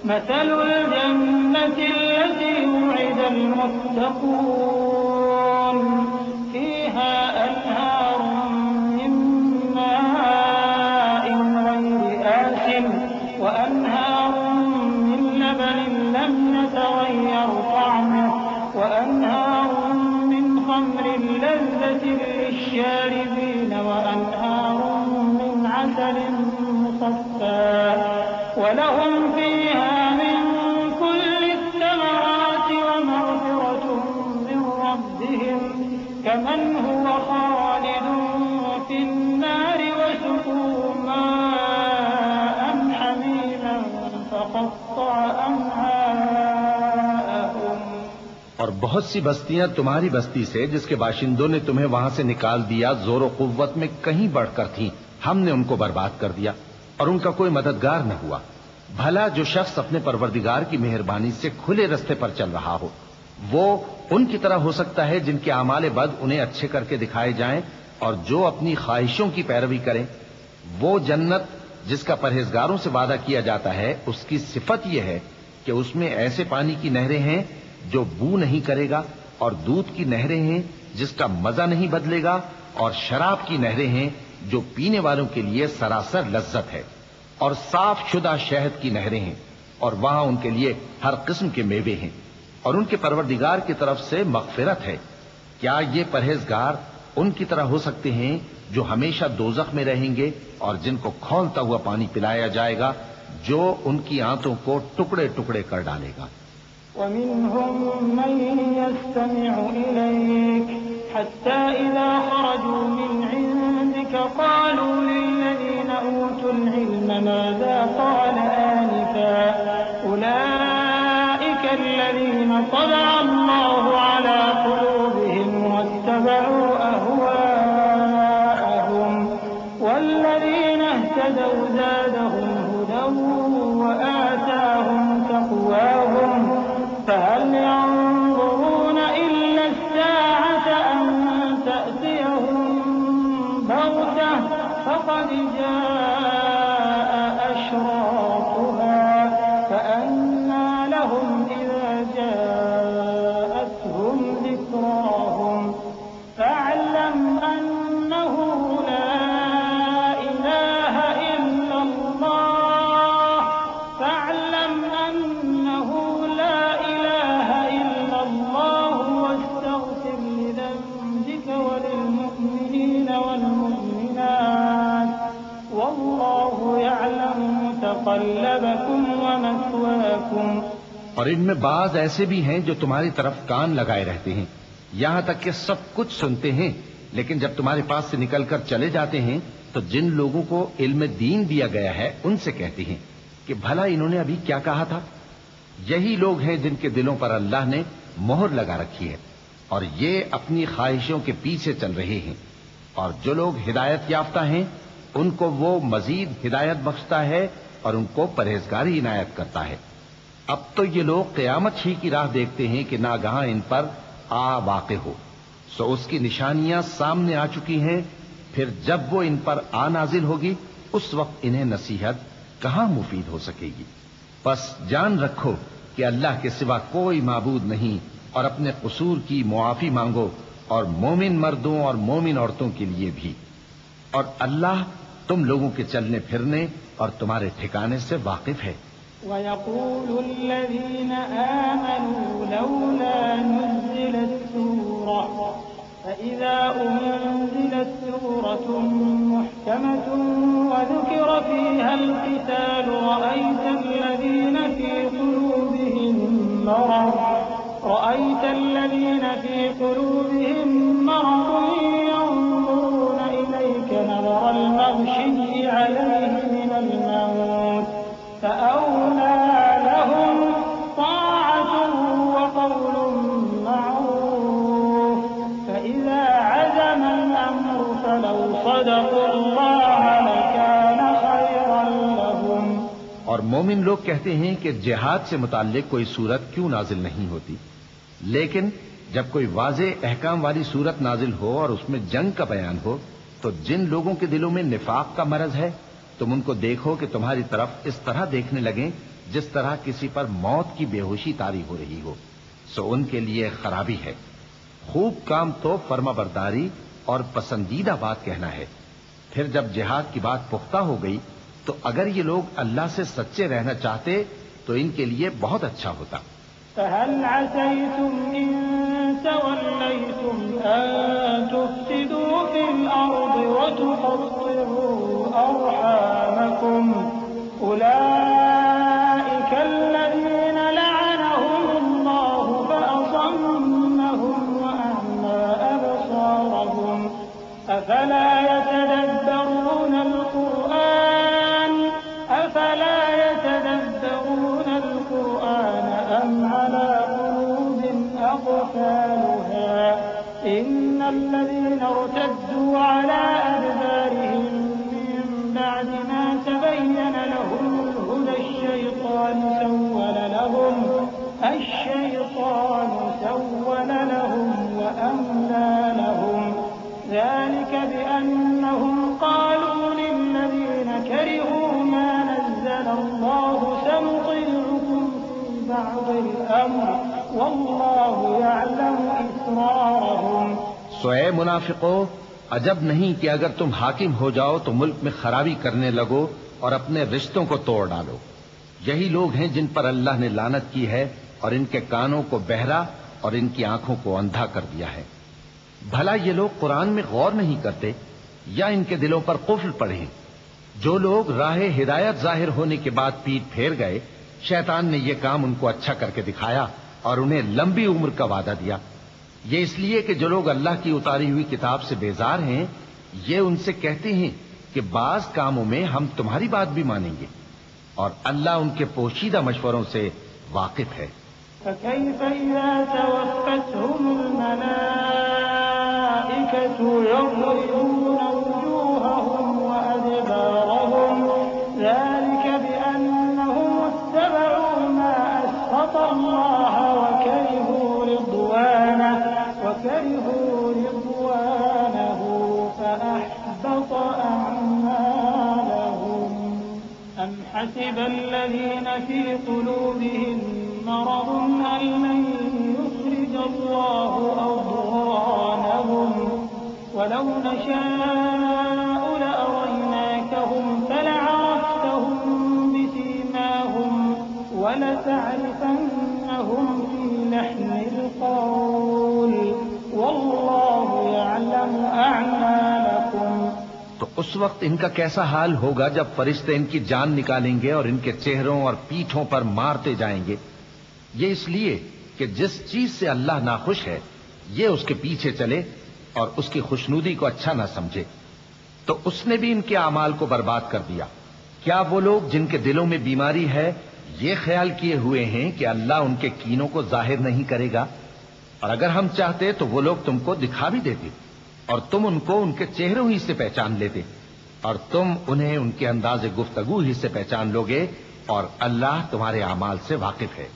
S3: مثل الجنة التي وعد المتقون فيها أنهار من ماء غير آسن وأنهار من لبن لم يتغير طعمه وأنهار من خمر لذة للشاربين وأنهار من عسل مصفى ولهم فيها من كل الثمرات ومغفرة من ربهم كمن هو خالد في النار وسقوا ماء حميما فقطع أمعاءهم.
S2: اور بہت سی بستیاں تمہاری بستی سے جس کے باشندوں نے تمہیں وہاں سے نکال دیا زور و قوت میں کہیں بڑھ کر تھیں، ہم نے ان کو برباد کر دیا اور ان کا کوئی مددگار نہ ہوا. بھلا جو شخص اپنے پروردگار کی مہربانی سے کھلے رستے پر چل رہا ہو وہ ان کی طرح ہو سکتا ہے جن کے اعمال بد انہیں اچھے کر کے دکھائے جائیں اور جو اپنی خواہشوں کی پیروی کریں. وہ جنت جس کا پرہیزگاروں سے وعدہ کیا جاتا ہے اس کی صفت یہ ہے کہ اس میں ایسے پانی کی نہریں ہیں جو بو نہیں کرے گا، اور دودھ کی نہریں ہیں جس کا مزہ نہیں بدلے گا، اور شراب کی نہریں ہیں جو پینے والوں کے لیے سراسر لذت ہے، اور صاف شدہ شہد کی نہریں ہیں، اور وہاں ان کے لیے ہر قسم کے میوے ہیں، اور ان کے پروردگار کی طرف سے مغفرت ہے. کیا یہ پرہیزگار ان کی طرح ہو سکتے ہیں جو ہمیشہ دوزخ میں رہیں گے اور جن کو کھولتا ہوا پانی پلایا جائے گا جو ان کی آنتوں کو ٹکڑے ٹکڑے کر ڈالے گا.
S3: ومنهم من يستمع إليك حتى إذا خرجوا من عندك قالوا للذين أوتوا العلم ماذا قال آنفا أولئك الذين طبع الله على قلوبهم واتبعوا أهواءهم والذين اهتدوا زادهم هدى وآتاهم تقواهم فهل ينظرون إلا الساعة أن تأتيهم بغتة فقد جاء أشراطها فأنى لهم إذا جاءتهم ذكراهم فاعلم أنه لا إله إلا الله فاعلم أنه لا إله إلا الله واستغفر لذنبك وللمؤمنين والمؤمنات والله يعلم متقلبكم ومثواكم.
S2: اور ان میں بعض ایسے بھی ہیں جو تمہاری طرف کان لگائے رہتے ہیں یہاں تک کہ سب کچھ سنتے ہیں، لیکن جب تمہارے پاس سے نکل کر چلے جاتے ہیں تو جن لوگوں کو علم دین دیا گیا ہے ان سے کہتے ہیں کہ بھلا انہوں نے ابھی کیا کہا تھا. یہی لوگ ہیں جن کے دلوں پر اللہ نے مہر لگا رکھی ہے اور یہ اپنی خواہشوں کے پیچھے چل رہے ہیں، اور جو لوگ ہدایت یافتہ ہیں ان کو وہ مزید ہدایت بخشتا ہے اور ان کو پرہیزگاری عنایت کرتا ہے۔ اب تو یہ لوگ قیامت ہی کی راہ دیکھتے ہیں کہ ناگہاں ان پر آ واقع ہو، سو اس کی نشانیاں سامنے آ چکی ہیں، پھر جب وہ ان پر آ نازل ہوگی اس وقت انہیں نصیحت کہاں مفید ہو سکے گی۔ بس جان رکھو کہ اللہ کے سوا کوئی معبود نہیں، اور اپنے قصور کی معافی مانگو، اور مومن مردوں اور مومن عورتوں کے لیے بھی، اور اللہ تم لوگوں کے چلنے پھرنے اور تمہارے ٹھکانے سے واقف ہے۔
S3: وَيَقُولُ الَّذِينَ آمَنُوا لَوْلَا نُزِّلَتْ سُورَةٌ فَإِذَا أُنزِلَتْ سُورَةٌ مُحْكَمَةٌ وَذُكِرَ فِيهَا الْقِتَالُ رَأَيْتَ الَّذِينَ فِي قُلُوبِهِم مَّرَضٌ يَنظُرُونَ إِلَيْكَ نَظَرَ الْمَغْشِيِّ عَلَيْهِ مِنَ الْمَوْتِ فأولى لهم طاعة وقول معروف فإذا عزم الأمر فلو صدقوا الله لكان خيرا لهم۔
S2: اور مومن لوگ کہتے ہیں کہ جہاد سے متعلق کوئی صورت کیوں نازل نہیں ہوتی، لیکن جب کوئی واضح احکام والی صورت نازل ہو اور اس میں جنگ کا بیان ہو تو جن لوگوں کے دلوں میں نفاق کا مرض ہے تم ان کو دیکھو کہ تمہاری طرف اس طرح دیکھنے لگیں جس طرح کسی پر موت کی بے ہوشی طاری ہو رہی ہو، سو ان کے لیے خرابی ہے۔ خوب کام تو فرما برداری اور پسندیدہ بات کہنا ہے۔ پھر جب جہاد کی بات پختہ ہو گئی تو اگر یہ لوگ اللہ سے سچے رہنا چاہتے تو ان کے لیے بہت اچھا ہوتا۔
S3: فَهَلْ عَسَيْتُمْ إِن تَوَلَّيْتُمْ أَن تُفْسِدُوا فِي الْأَرْضِ وَتُقَطِّعُوا أَرْحَامَكُمْ أُولَئِكَ الَّذِينَ لَعَنَهُمُ اللَّهُ فَأَصَمَّهُمْ وَأَعْمَىٰ أَبْصَارَهُمْ أَفَلَا يَتَدَبَّرُونَ الْقُرْآنَ أَمْ عَلَىٰ قُلُوبٍ أَقْفَالُهَا إِنَّ الَّذِينَ ارْتَدُّوا عَلَىٰ أَدْبَارِهِم مِّن بَعْدِ مَا تَبَيَّنَ لَهُمُ الْهُدَى الشَّيْطَانُ سَوَّلَ لَهُمْ وَأَمْلَىٰ لَهُمْ ذَٰلِكَ بِأَنَّهُمْ قَالُوا لِلَّذِينَ كَرِهُوا مَا نَزَّلَ اللَّهُ سَنُطِيعُكُمْ فِي بَعْضِ الْأَمْرِ وَاللَّهُ يَعْلَمُ إِسْرَارَهُمْ۔
S2: سو اے منافقو، عجب نہیں کہ اگر تم حاکم ہو جاؤ تو ملک میں خرابی کرنے لگو اور اپنے رشتوں کو توڑ ڈالو۔ یہی لوگ ہیں جن پر اللہ نے لعنت کی ہے اور ان کے کانوں کو بہرا اور ان کی آنکھوں کو اندھا کر دیا ہے۔ بھلا یہ لوگ قرآن میں غور نہیں کرتے یا ان کے دلوں پر قفل پڑے ہیں؟ جو لوگ راہ ہدایت ظاہر ہونے کے بعد پیٹ پھیر گئے، شیطان نے یہ کام ان کو اچھا کر کے دکھایا اور انہیں لمبی عمر کا وعدہ دیا۔ یہ اس لیے کہ جو لوگ اللہ کی اتاری ہوئی کتاب سے بیزار ہیں یہ ان سے کہتے ہیں کہ بعض کاموں میں ہم تمہاری بات بھی مانیں گے، اور اللہ ان کے پوشیدہ مشوروں سے واقف ہے۔
S3: فَكَيْفَ إِذَا تَوَفَّتْهُمُ الْمَلَائِكَةُ يَضْرِبُونَ وُجُوهَهُمْ وَأَدْبَارَهُمْ ذَلِكَ بِأَنَّهُمُ اتَّبَعُوا مَا أَسْخَطَ اللَّهَ وَكَرِهُوا رِضْوَانَهُ فَأَحْبَطَ أَعْمَالَهُمْ أَمْ حَسِبَ الَّذِينَ فِي قُلُوبِهِم مَّرَضٌ أَن لَّن يُخْرِجَ اللَّهُ أَضْغَانَهُمْ وَلَوْ نَشَاءُ لَأَرَيْنَاكَهُمْ فَلَعَرَفْتَهُم بِسِيمَاهُمْ وَلَتَعْرِفَنَّهُمْ فِي لَحْنِ الْقَوْلِ وَاللَّهُ يَعْلَمُ أَعْمَالَكُمْ۔
S2: تو اس وقت ان کا کیسا حال ہوگا جب فرشتے ان کی جان نکالیں گے اور ان کے چہروں اور پیٹھوں پر مارتے جائیں گے۔ یہ اس لیے کہ جس چیز سے اللہ ناخوش ہے یہ اس کے پیچھے چلے اور اس کی خوشنودی کو اچھا نہ سمجھے، تو اس نے بھی ان کے اعمال کو برباد کر دیا۔ کیا وہ لوگ جن کے دلوں میں بیماری ہے یہ خیال کیے ہوئے ہیں کہ اللہ ان کے کینوں کو ظاہر نہیں کرے گا، اور اگر ہم چاہتے تو وہ لوگ تم کو دکھا بھی دیتے اور تم ان کو ان کے چہروں ہی سے پہچان لیتے، اور تم انہیں ان کے انداز گفتگو ہی سے پہچان لوگے، اور اللہ تمہارے اعمال سے واقف ہے۔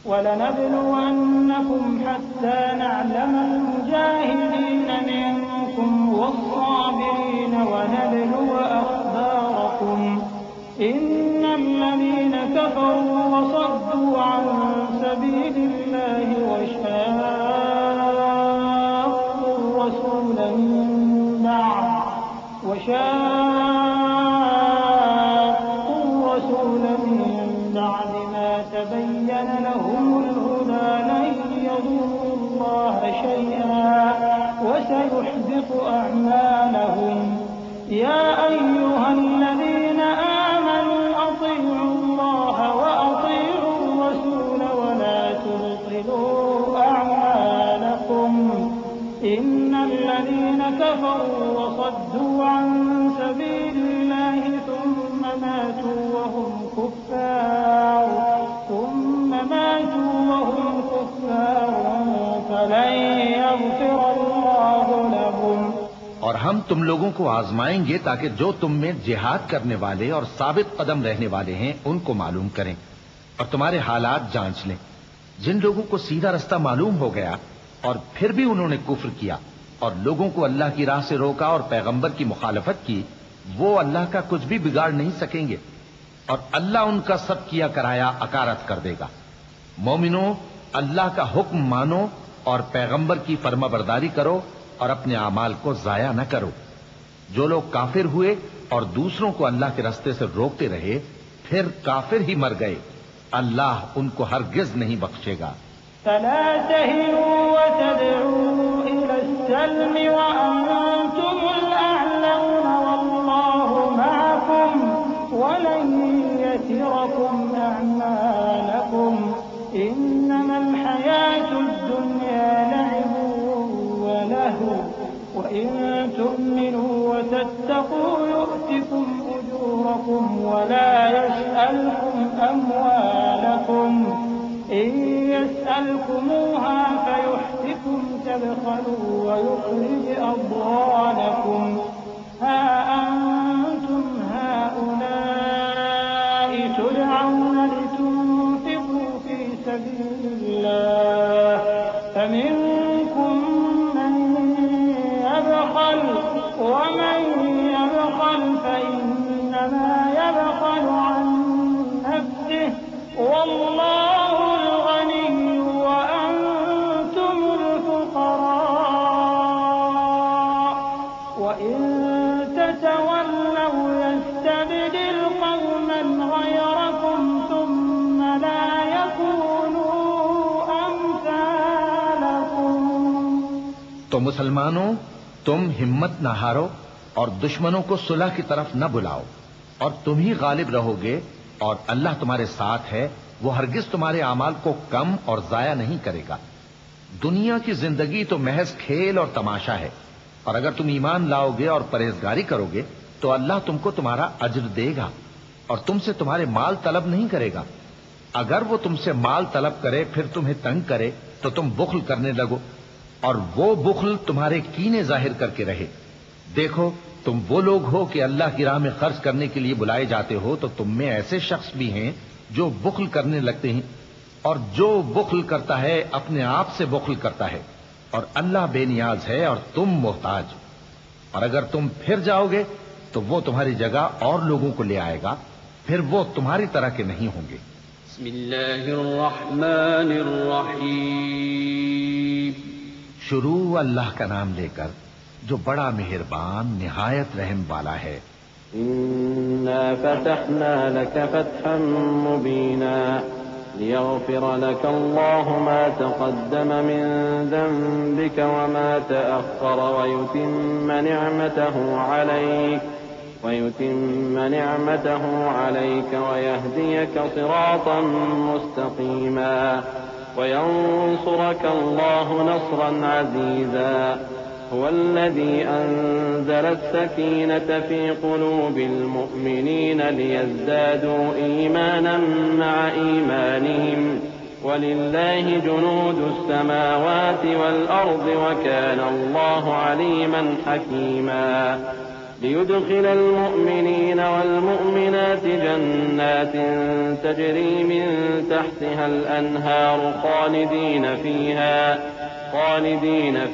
S3: وَلَنَبْلُوَنَّكُمْ حَتَّى نَعْلَمَ الْمُجَاهِدِينَ مِنكُمْ وَالصَّابِرِينَ وَنَبْلُوَ أَخْبَارَكُمْ إِنَّ الَّذِينَ كَفَرُوا وَصَدُّوا عَن سَبِيلِ اللَّهِ وَشَاقُّوا الرَّسُولَ مِن بَعْدِ مَا تَبَيَّنَ لَهُمُ الْهُدَى لَن يَضُرُّوا اللَّهَ شَيْئًا وَسَيُحْبِطُ أَعْمَالَهُمْ يَا أَيُّهَا الَّذِينَ آمَنُوا أَطِيعُوا اللَّهَ وَأَطِيعُوا الرَّسُولَ وَلَا تُبْطِلُوا أَعْمَالَكُمْ إِنَّ الَّذِينَ كَفَرُوا وَصَدُّوا عَن سَبِيلِ اللَّهِ ثُمَّ مَاتُوا وَهُمْ كُفَّارٌ فَلَن يَغْفِرَ اللَّهُ لَهُمْ۔
S2: اور ہم تم لوگوں کو آزمائیں گے تاکہ جو تم میں جہاد کرنے والے اور ثابت قدم رہنے والے ہیں ان کو معلوم کریں اور تمہارے حالات جانچ لیں۔ جن لوگوں کو سیدھا رستہ معلوم ہو گیا اور پھر بھی انہوں نے کفر کیا اور لوگوں کو اللہ کی راہ سے روکا اور پیغمبر کی مخالفت کی، وہ اللہ کا کچھ بھی بگاڑ نہیں سکیں گے، اور اللہ ان کا سب کیا کرایا اکارت کر دے گا۔ مومنوں، اللہ کا حکم مانو اور پیغمبر کی فرما برداری کرو اور اپنے اعمال کو ضائع نہ کرو۔ جو لوگ کافر ہوئے اور دوسروں کو اللہ کے راستے سے روکتے رہے پھر کافر ہی مر گئے، اللہ ان کو ہرگز نہیں بخشے گا۔
S3: فلا تهنوا وتدعوا إلى السلم وأنتم الأعلون والله معكم ولن يتركم أعمالكم إنما الحياة الدنيا لعب ولهو وإن تؤمنوا وتتقوا يؤتكم أجوركم ولا يسألكم أموالكم إن يسألكموها فيحفكم تبخلوا ويخرج أضغانكم ها أنتم هؤلاء تدعون لتنفقوا في سبيل الله فمنكم من يبخل ومن يبخل فإنما يبخل عن نفسه والله الغني وأنتم الفقراء وإن تتولوا يستبدل قوما غيركم ثم لا يكونوا أمثالكم۔
S2: تو مسلمانوں، تم ہمت نہ ہارو اور دشمنوں کو صلح کی طرف نہ بلاؤ، اور تم ہی غالب رہو گے، اور اللہ تمہارے ساتھ ہے، وہ ہرگز تمہارے اعمال کو کم اور ضائع نہیں کرے گا۔ دنیا کی زندگی تو محض کھیل اور تماشا ہے، اور اگر تم ایمان لاؤ گے اور پرہیزگاری کرو گے تو اللہ تم کو تمہارا اجر دے گا اور تم سے تمہارے مال طلب نہیں کرے گا۔ اگر وہ تم سے مال طلب کرے پھر تمہیں تنگ کرے تو تم بخل کرنے لگو، اور وہ بخل تمہارے کینے ظاہر کر کے رہے۔ دیکھو، تم وہ لوگ ہو کہ اللہ کی راہ میں خرچ کرنے کے لیے بلائے جاتے ہو، تو تم میں ایسے شخص بھی ہیں جو بخل کرنے لگتے ہیں، اور جو بخل کرتا ہے اپنے آپ سے بخل کرتا ہے، اور اللہ بے نیاز ہے اور تم محتاج۔ اور اگر تم پھر جاؤ گے تو وہ تمہاری جگہ اور لوگوں کو لے آئے گا، پھر وہ تمہاری طرح کے نہیں ہوں گے۔
S1: بسم اللہ الرحمن الرحیم۔
S2: شروع اللہ کا نام لے کر جو بڑا مہربان نہایت رحم والا ہے۔
S4: إنا فتحنا لك فتحا مبينا ليغفر لك الله ما تقدم من ذنبك وما تأخر ويتم نعمته عليك ويهديك صراطا مستقيما وينصرك الله نصرا عزيزا هو الذي أنزل السكينة في قلوب المؤمنين ليزدادوا إيمانا مع إيمانهم ولله جنود السماوات والأرض وكان الله عليما حكيما ليدخل المؤمنين والمؤمنات جنات تجري من تحتها الأنهار خالدين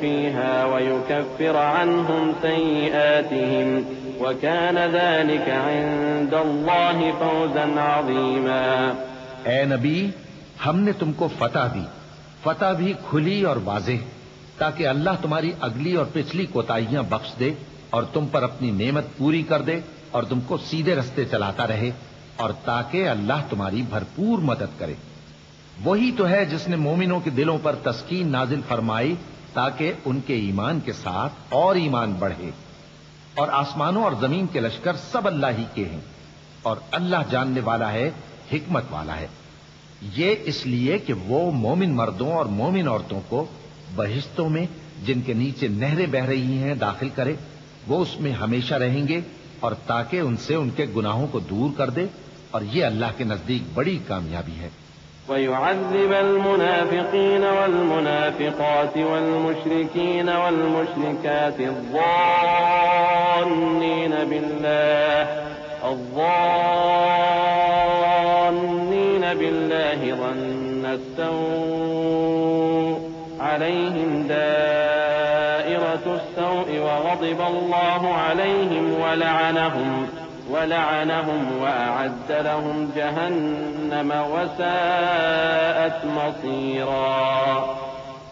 S4: فيها ويكفر عنهم سيئاتهم وكان ذلك عند الله فوزا عظيما.
S2: اے نبی، ہم نے تم کو فتح بھی کھلی اور واضح، تاکہ اللہ تمہاری اگلی اور پچھلی کوتاہیاں بخش دے اور تم پر اپنی نعمت پوری کر دے اور تم کو سیدھے رستے چلاتا رہے، اور تاکہ اللہ تمہاری بھرپور مدد کرے. وہی تو ہے جس نے مومنوں کے دلوں پر تسکین نازل فرمائی تاکہ ان کے ایمان کے ساتھ اور ایمان بڑھے. اور آسمانوں اور زمین کے لشکر سب اللہ ہی کے ہیں، اور اللہ جاننے والا ہے، حکمت والا ہے. یہ اس لیے کہ وہ مومن مردوں اور مومن عورتوں کو بہشتوں میں جن کے نیچے نہریں بہ رہی ہیں داخل کرے، وہ اس میں ہمیشہ رہیں گے، اور تاکہ ان سے ان کے گناہوں کو دور کر دے، اور یہ اللہ کے نزدیک بڑی کامیابی ہے.
S4: ويعذب المنافقين والمنافقات والمشركين والمشركات الظانين بالله ظن السوء عليهم دائرة السوء وغضب الله عليهم ولعنهم وأعد لهم جهنم وساءت مصيرا.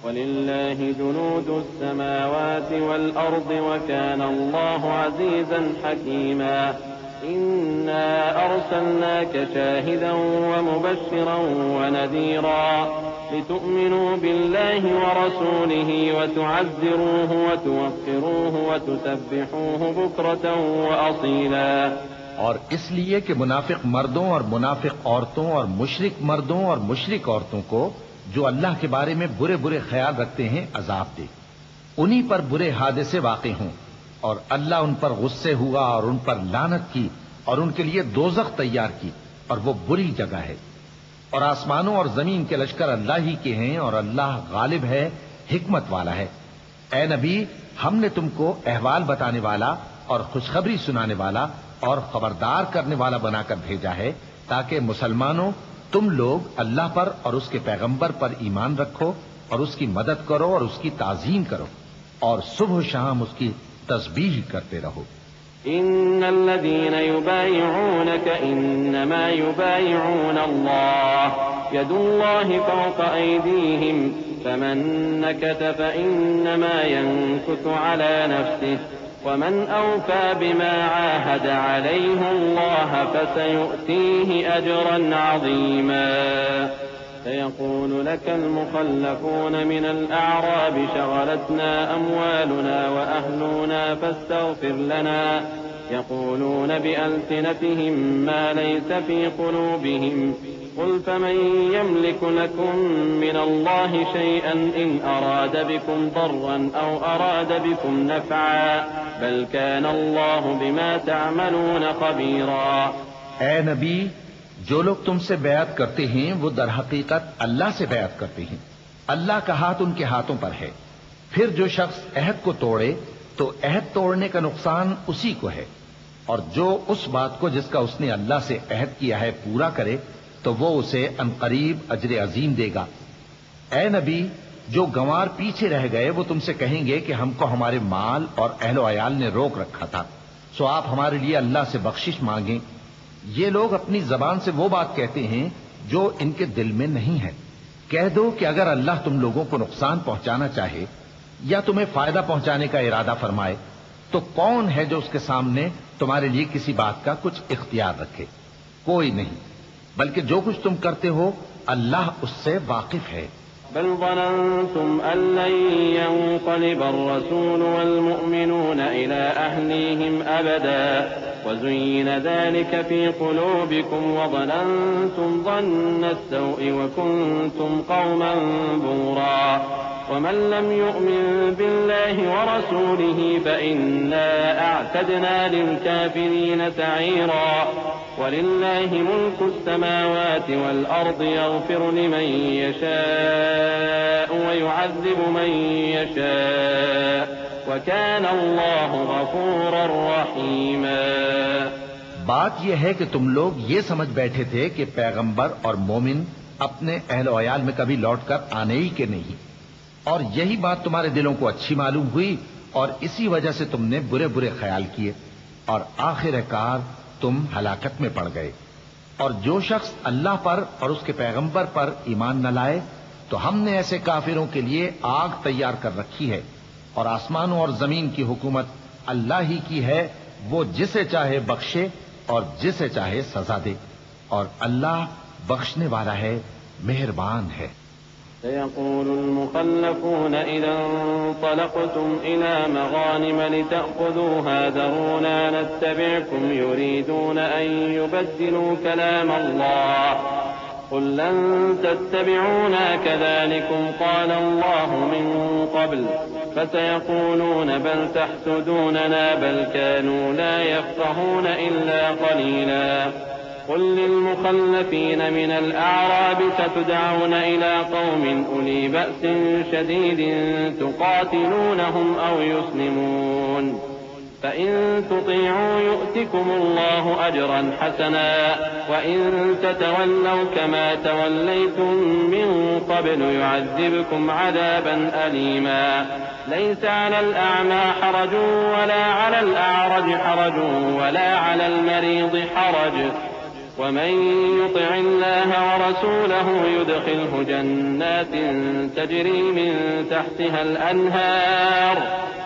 S4: ولله جنود السماوات والأرض وكان الله عزيزا حكيما. إنا أرسلناك شاهدا ومبشرا ونذيرا لتؤمنوا بالله ورسوله وتعزروه وتوقروه وتسبحوه بكرة وأصيلا.
S2: اور اس لیے کہ منافق مردوں اور منافق عورتوں اور مشرک مردوں اور مشرک عورتوں کو جو اللہ کے بارے میں برے برے خیال رکھتے ہیں عذاب دے، انہی پر برے حادثے واقع ہوں، اور اللہ ان پر غصے ہوا اور ان پر لعنت کی اور ان کے لیے دوزخ تیار کی، اور وہ بری جگہ ہے. اور آسمانوں اور زمین کے لشکر اللہ ہی کے ہیں، اور اللہ غالب ہے، حکمت والا ہے. اے نبی، ہم نے تم کو احوال بتانے والا اور خوشخبری سنانے والا اور خبردار کرنے والا بنا کر بھیجا ہے، تاکہ مسلمانوں تم لوگ اللہ پر اور اس کے پیغمبر پر ایمان رکھو اور اس کی مدد کرو اور اس کی تعظیم کرو، اور صبح و شام اس کی تسبیح کرتے رہو.
S4: إن الذين يبايعونك إنما يبايعون الله يد الله فوق أيديهم فمن نكث فإنما ينكث على نفسه ومن أوفى بما عاهد عليه الله فسيؤتيه أجرا عظيما. سيقول لك المخلفون من الأعراب شغلتنا أموالنا وأهلنا فاستغفر لنا يقولون بألسنتهم ما ليس في قلوبهم قل فمن يملك لكم من الله شيئا إن أراد بكم ضرا أو أراد بكم نفعا بل كان الله بما تعملون خبيرا.
S2: اے نبی، جو لوگ تم سے بیعت کرتے ہیں وہ در حقیقت اللہ سے بیعت کرتے ہیں، اللہ کا ہاتھ ان کے ہاتھوں پر ہے. پھر جو شخص عہد کو توڑے تو عہد توڑنے کا نقصان اسی کو ہے، اور جو اس بات کو جس کا اس نے اللہ سے عہد کیا ہے پورا کرے تو وہ اسے عنقریب اجر عظیم دے گا. اے نبی، جو گنوار پیچھے رہ گئے وہ تم سے کہیں گے کہ ہم کو ہمارے مال اور اہل و عیال نے روک رکھا تھا، سو آپ ہمارے لیے اللہ سے بخشش مانگیں. یہ لوگ اپنی زبان سے وہ بات کہتے ہیں جو ان کے دل میں نہیں ہے. کہہ دو کہ اگر اللہ تم لوگوں کو نقصان پہنچانا چاہے یا تمہیں فائدہ پہنچانے کا ارادہ فرمائے تو کون ہے جو اس کے سامنے تمہارے لیے کسی بات کا کچھ اختیار رکھے؟ کوئی نہیں، بلکہ جو کچھ تم کرتے ہو اللہ اس سے واقف ہے.
S4: بل ظننتم أن لن ينقلب الرسول والمؤمنون إلى أهليهم أبدا وزين ذلك في قلوبكم وظننتم ظن السوء وكنتم قوما بورا ومن لم يؤمن بالله ورسوله فإنا أعتدنا للكافرين سعيرا ولله ملك السماوات والأرض يغفر لمن يشاء ويعذب من يشاء وكان الله غفورا رحيما۔
S2: بات یہ ہے کہ تم لوگ یہ سمجھ بیٹھے تھے کہ پیغمبر اور مومن اپنے اہل و عیال میں کبھی لوٹ کر آنے ہی کے نہیں، اور یہی بات تمہارے دلوں کو اچھی معلوم ہوئی اور اسی وجہ سے تم نے برے برے خیال کیے اور آخر کار تم ہلاکت میں پڑ گئے۔ اور جو شخص اللہ پر اور اس کے پیغمبر پر ایمان نہ لائے تو ہم نے ایسے کافروں کے لیے آگ تیار کر رکھی ہے، اور آسمانوں اور زمین کی حکومت اللہ ہی کی ہے، وہ جسے چاہے بخشے اور جسے چاہے سزا دے، اور اللہ بخشنے والا ہے، مہربان ہے۔
S4: سيقول المخلفون إذا انطلقتم إلى مغانم لتأخذوها ذرونا نتبعكم يريدون أن يبدلوا كلام الله قل لن تتبعونا كذلكم قال الله من قبل فسيقولون بل تحسدوننا بل كانوا لا يفقهون إلا قليلا قل للمخلفين من الأعراب ستدعون إلى قوم أولي بأس شديد تقاتلونهم أو يسلمون فإن تطيعوا يؤتكم الله أجرا حسنا وإن تتولوا كما توليتم من قبل يعذبكم عذابا أليما ليس على الأعمى حرج ولا على الأعرج حرج ولا على المريض حرج ومن يطع الله ورسوله يدخله جنات تجري من تحتها الأنهار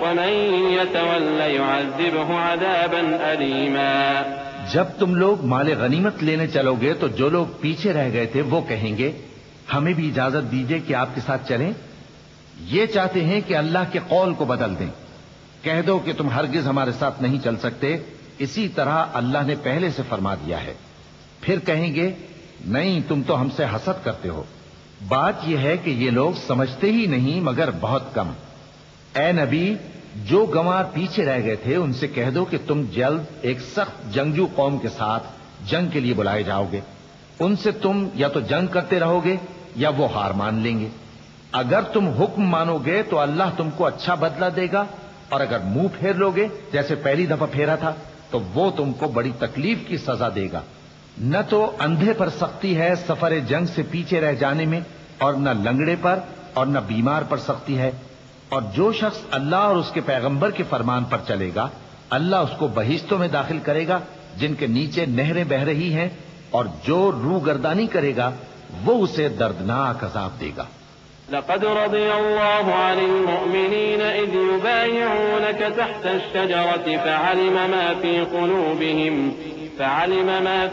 S4: ومن يتول يعذبه عذابا أليما۔
S2: جب تم لوگ مال غنیمت لینے چلو گے تو جو لوگ پیچھے رہ گئے تھے وہ کہیں گے ہمیں بھی اجازت دیجیے کہ آپ کے ساتھ چلیں، یہ چاہتے ہیں کہ اللہ کے قول کو بدل دیں۔ کہہ دو کہ تم ہرگز ہمارے ساتھ نہیں چل سکتے، اسی طرح اللہ نے پہلے سے فرما دیا ہے۔ پھر کہیں گے نہیں، تم تو ہم سے حسد کرتے ہو۔ بات یہ ہے کہ یہ لوگ سمجھتے ہی نہیں مگر بہت کم۔ اے نبی، جو گنوار پیچھے رہ گئے تھے ان سے کہہ دو کہ تم جلد ایک سخت جنگجو قوم کے ساتھ جنگ کے لیے بلائے جاؤ گے، ان سے تم یا تو جنگ کرتے رہو گے یا وہ ہار مان لیں گے۔ اگر تم حکم مانو گے تو اللہ تم کو اچھا بدلہ دے گا، اور اگر منہ پھیر لو گے جیسے پہلی دفعہ پھیرا تھا تو وہ تم کو بڑی تکلیف کی سزا دے گا۔ نہ تو اندھے پر سختی ہے سفر جنگ سے پیچھے رہ جانے میں، اور نہ لنگڑے پر اور نہ بیمار پر سختی ہے، اور جو شخص اللہ اور اس کے پیغمبر کے فرمان پر چلے گا اللہ اس کو بہشتوں میں داخل کرے گا جن کے نیچے نہریں بہ رہی ہیں، اور جو روگردانی کرے گا وہ اسے دردناک عذاب دے گا۔
S4: لقد رضي الله عن المؤمنين إذ يبايعونك تحت الشجرة فعلم ما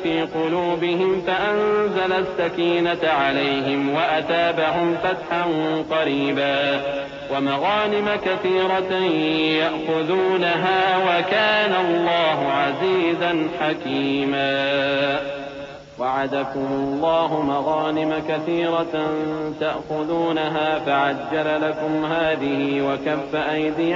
S4: في قلوبهم فأنزل السكينة عليهم وأتابهم فتحا قريبا ومغانم كثيرة يأخذونها وكان الله عزيزا حكيما۔ وعدكم الله مغانم كثيرة تأخذونها فعجل لكم هذه وكف أيدي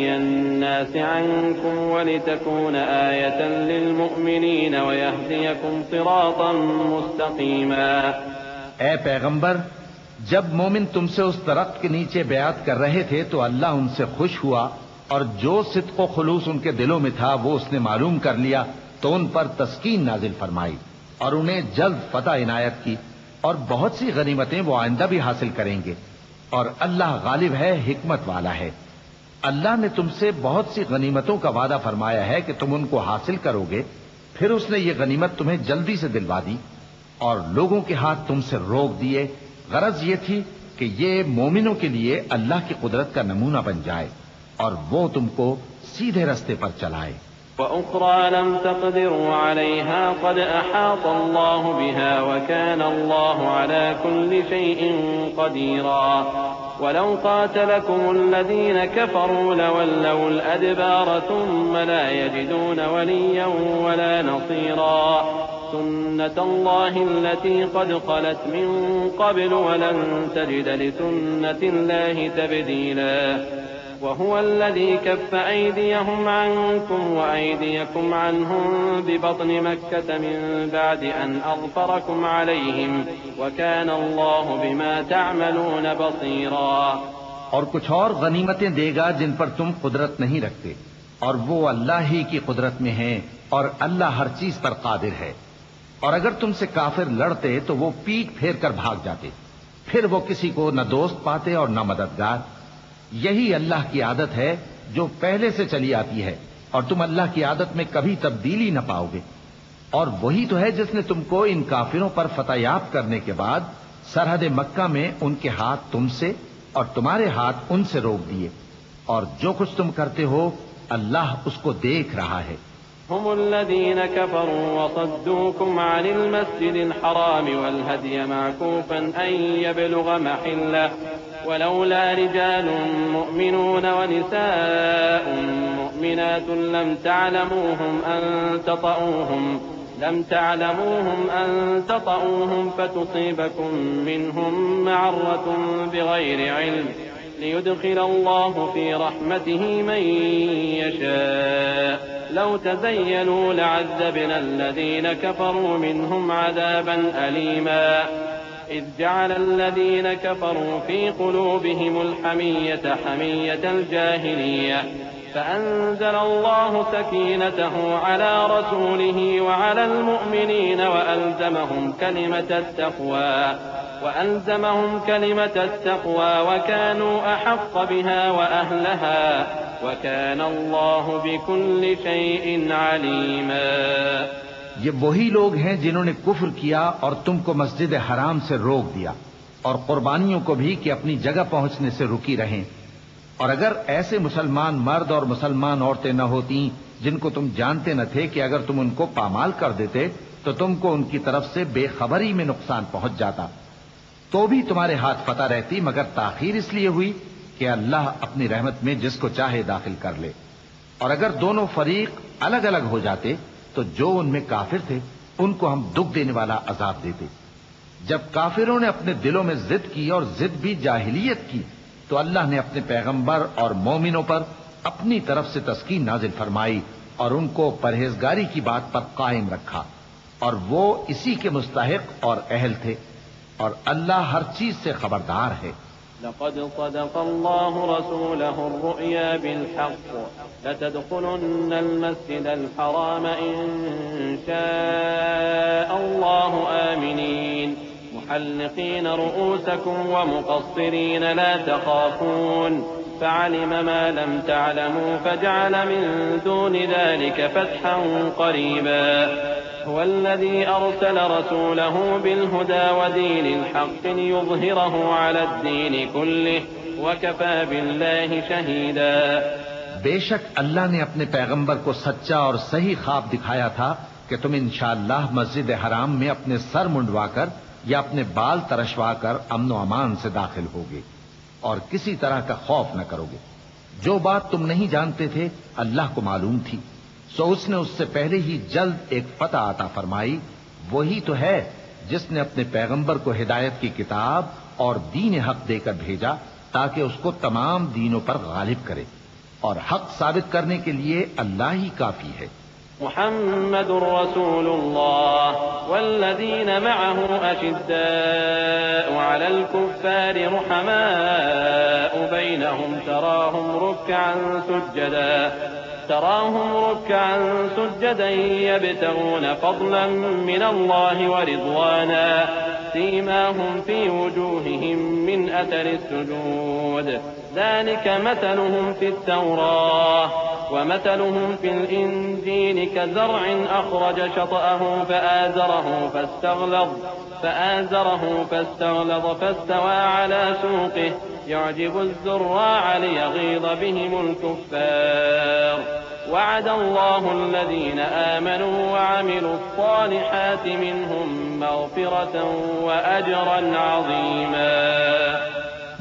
S4: الناس عنكم ولتكون آية للمؤمنين ويهديكم صراطا مستقيما۔
S2: اے پیغمبر، جب مومن تم سے اس درخت کے نیچے بیعت کر رہے تھے تو اللہ ان سے خوش ہوا، اور جو صدق و خلوص ان کے دلوں میں تھا وہ اس نے معلوم کر لیا تو ان پر تسکین نازل فرمائی اور انہیں جلد فتح عنایت کی، اور بہت سی غنیمتیں وہ آئندہ بھی حاصل کریں گے، اور اللہ غالب ہے، حکمت والا ہے۔ اللہ نے تم سے بہت سی غنیمتوں کا وعدہ فرمایا ہے کہ تم ان کو حاصل کرو گے، پھر اس نے یہ غنیمت تمہیں جلدی سے دلوا دی اور لوگوں کے ہاتھ تم سے روک دیے۔ غرض یہ تھی کہ یہ مومنوں کے لیے اللہ کی قدرت کا نمونہ بن جائے اور وہ تم کو سیدھے رستے پر چلائے۔
S4: وأخرى لم تقدروا عليها قد أحاط الله بها وكان الله على كل شيء قديرا۔ ولو قاتلكم الذين كفروا لولوا الأدبار ثم لا يجدون وليا ولا نصيرا سنة الله التي قد خلت من قبل ولن تجد لسنة الله تبديلا وهو الذي كف أيديهم عنكم وأيديكم عنهم ببطن مكة من بعد أن أظفركم عليهم وكان الله بما تعملون بصيرا.
S2: اور کچھ اور غنیمتیں دے گا جن پر تم قدرت نہیں رکھتے، اور وہ اللہ ہی کی قدرت میں ہیں، اور اللہ ہر چیز پر قادر ہے. اور اگر تم سے کافر لڑتے تو وہ پیٹ پھیر کر بھاگ جاتے، پھر وہ کسی کو نہ دوست پاتے اور نہ مددگار. یہی اللہ کی عادت ہے جو پہلے سے چلی آتی ہے، اور تم اللہ کی عادت میں کبھی تبدیلی نہ پاؤ گے. اور وہی تو ہے جس نے تم کو ان کافروں پر فتح یاب کرنے کے بعد سرحد مکہ میں ان کے ہاتھ تم سے اور تمہارے ہاتھ ان سے روک دیے، اور جو کچھ تم کرتے ہو اللہ اس کو دیکھ رہا ہے.
S4: هم الذين كفروا وصدوكم عن المسجد الحرام والهدي معكوفا أن يبلغ محله ولولا رجال مؤمنون ونساء مؤمنات لم تعلموهم أن تطؤوهم فتصيبكم منهم معرة بغير علم ليدخل الله في رحمته من يشاء لو تزينوا لعذبنا الذين كفروا منهم عذابا أليما إذ جعل الذين كفروا في قلوبهم الحمية حمية الجاهلية فأنزل الله سكينته على رسوله وعلى المؤمنين وألزمهم كلمة التقوى وكانوا أحق بها وأهلها وكان الله بكل شيء عليما.
S2: یہ وہی لوگ ہیں جنہوں نے کفر کیا اور تم کو مسجد حرام سے روک دیا، اور قربانیوں کو بھی کہ اپنی جگہ پہنچنے سے رکی رہیں. اور اگر ایسے مسلمان مرد اور مسلمان عورتیں نہ ہوتی جن کو تم جانتے نہ تھے کہ اگر تم ان کو پامال کر دیتے تو تم کو ان کی طرف سے بے خبری میں نقصان پہنچ جاتا، تو بھی تمہارے ہاتھ فتح رہتی، مگر تاخیر اس لیے ہوئی کہ اللہ اپنی رحمت میں جس کو چاہے داخل کر لے. اور اگر دونوں فریق الگ الگ ہو جاتے تو جو ان میں کافر تھے ان کو ہم دکھ دینے والا عذاب دیتے. جب کافروں نے اپنے دلوں میں ضد کی اور ضد بھی جاہلیت کی تو اللہ نے اپنے پیغمبر اور مومنوں پر اپنی طرف سے تسکین نازل فرمائی اور ان کو پرہیزگاری کی بات پر قائم رکھا، اور وہ اسی کے مستحق اور اہل تھے، اور اللہ ہر چیز سے خبردار ہے.
S4: لقد صدق الله رسوله الرؤيا بالحق لتدخلن المسجد الحرام إن شاء الله آمنين محلقين رؤوسكم ومقصرين لا تخافون فعلم ما لم تعلموا فجعل من دون ذلك فتحا قريبا. هو الذي أرسل رسوله بالهدى ودين الحق ليظهره على الدين كله وكفى بالله شهيدا.
S2: بے شک اللہ نے اپنے پیغمبر کو سچا اور صحیح خواب دکھایا تھا کہ تم انشاءاللہ مسجد حرام میں اپنے سر منڈوا کر یا اپنے بال ترشوا کر امن و امان سے داخل ہوگے اور کسی طرح کا خوف نہ کرو گے. جو بات تم نہیں جانتے تھے اللہ کو معلوم تھی، سو اس نے اس سے پہلے ہی جلد ایک فتح عطا فرمائی. وہی تو ہے جس نے اپنے پیغمبر کو ہدایت کی کتاب اور دین حق دے کر بھیجا تاکہ اس کو تمام دینوں پر غالب کرے، اور حق ثابت کرنے کے لیے اللہ ہی کافی ہے.
S4: محمد رسول الله والذين معه أشداء على الكفار رحماء بينهم تراهم ركعا سجدا يبتغون فضلا من الله ورضوانا سيماهم في وجوههم من أثر السجود ذلك مثلهم في التوراة ومثلهم في الإنجيل كزرع أخرج شطأه فآزره فاستغلظ فاستوى على سوقه يعجب الزراع ليغيظ بهم الكفار وعد الله الذين آمنوا وعملوا الصالحات منهم مغفرة وأجرا عظيما.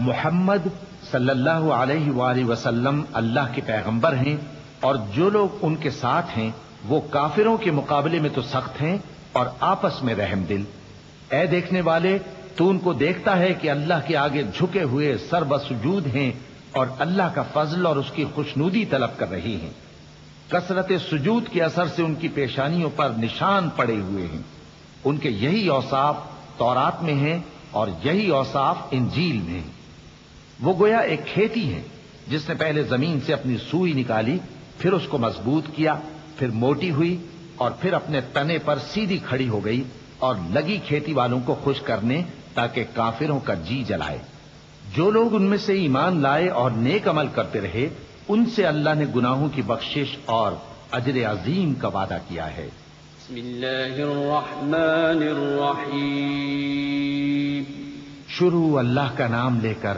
S2: محمد صلی اللہ علیہ وآلہ وسلم اللہ کے پیغمبر ہیں، اور جو لوگ ان کے ساتھ ہیں وہ کافروں کے مقابلے میں تو سخت ہیں اور آپس میں رحم دل۔ اے دیکھنے والے، تو ان کو دیکھتا ہے کہ اللہ کے آگے جھکے ہوئے سر بسجود ہیں اور اللہ کا فضل اور اس کی خوشنودی طلب کر رہی ہیں۔ کثرت سجود کے اثر سے ان کی پیشانیوں پر نشان پڑے ہوئے ہیں۔ ان کے یہی اوصاف تورات میں ہیں اور یہی اوصاف انجیل میں ہیں۔ وہ گویا ایک کھیتی ہے جس نے پہلے زمین سے اپنی سوئی نکالی، پھر اس کو مضبوط کیا، پھر موٹی ہوئی اور پھر اپنے تنے پر سیدھی کھڑی ہو گئی اور لگی کھیتی والوں کو خوش کرنے تاکہ کافروں کا جی جلائے۔ جو لوگ ان میں سے ایمان لائے اور نیک عمل کرتے رہے، ان سے اللہ نے گناہوں کی بخشش اور اجر عظیم کا وعدہ کیا ہے۔
S1: بسم اللہ الرحمن الرحیم۔
S2: شروع اللہ کا نام لے کر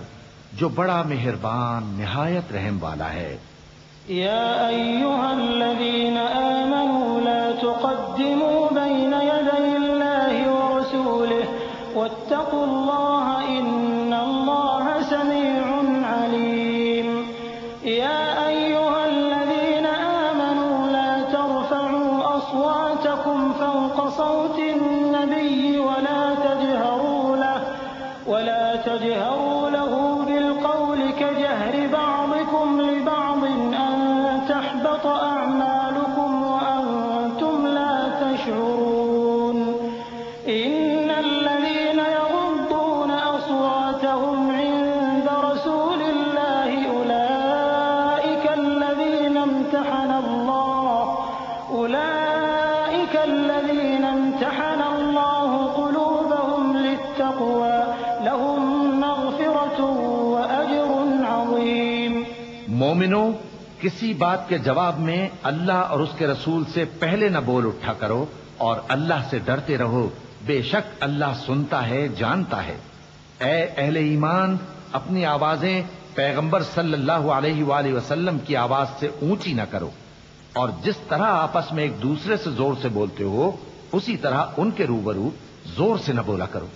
S2: جو بڑا مہربان نہایت رحم والا ہے۔
S3: يا أيها الذين آمنوا لا تقدموا بين يدي الله ورسوله واتقوا الله إن الله سميع عليم يا أيها الذين آمنوا لا ترفعوا أصواتكم فوق صوت النبي ولا تجهروا له بالقول كجهر بعضكم لبعض تحبط أعمالكم وأنتم لا تشعرون إن الذين يغضون أصواتهم عند رسول الله أولئك الذين امتحن الله قلوبهم للتقوى لهم مغفرة وأجر عظيم۔
S2: مومنوں، کسی بات کے جواب میں اللہ اور اس کے رسول سے پہلے نہ بول اٹھا کرو اور اللہ سے ڈرتے رہو، بے شک اللہ سنتا ہے، جانتا ہے۔ اے اہل ایمان، اپنی آوازیں پیغمبر صلی اللہ علیہ وآلہ وسلم کی آواز سے اونچی نہ کرو، اور جس طرح آپس میں ایک دوسرے سے زور سے بولتے ہو اسی طرح ان کے روبرو زور سے نہ بولا کرو،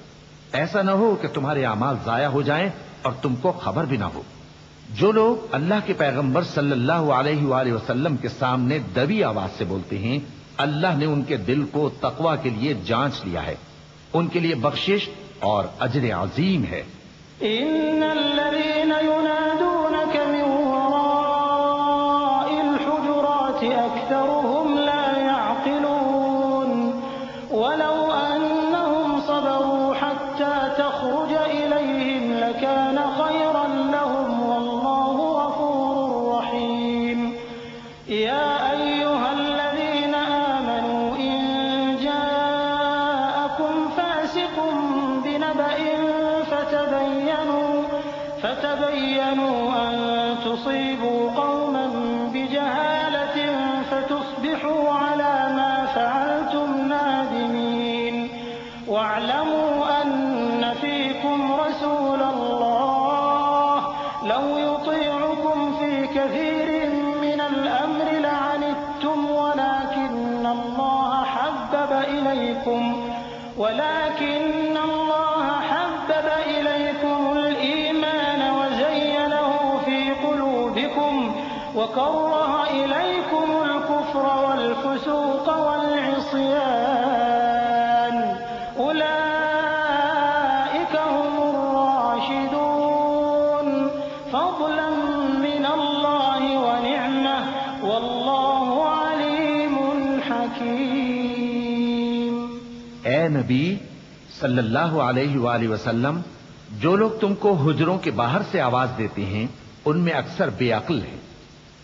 S2: ایسا نہ ہو کہ تمہارے اعمال ضائع ہو جائیں اور تم کو خبر بھی نہ ہو۔ جو لوگ اللہ کے پیغمبر صلی اللہ علیہ وآلہ وسلم کے سامنے دبی آواز سے بولتے ہیں، اللہ نے ان کے دل کو تقوی کے لیے جانچ لیا ہے، ان کے لیے بخشش اور اجر عظیم ہے۔
S3: ان الذين ينادونك من وراء الحجرات اكثرهم لا يعقلون ولو انهم صبروا حتى تخرج اليهم لكان خيرا لهم والله غفور رحيم يا ايها الذين امنوا ان جاءكم فاسق بنبأ فتبينوا أن تصيبوا قوما بجهالة فتصبحوا على ما فعلتم نادمين واعلموا أن فيكم رسول الله لو يطيعكم في كثير من الأمر لعنتم ولكن الله حبب إليكم الإيمان وزينه في قلوبكم وكره إليكم الكفر والفسوق والعصيان أولئك هم الراشدون فضلا من الله ونعمة والله عليم حكيم۔
S2: اے نبی صلی اللہ علیہ وآلہ وسلم، جو لوگ تم کو حجروں کے باہر سے آواز دیتے ہیں ان میں اکثر بے عقل ہیں،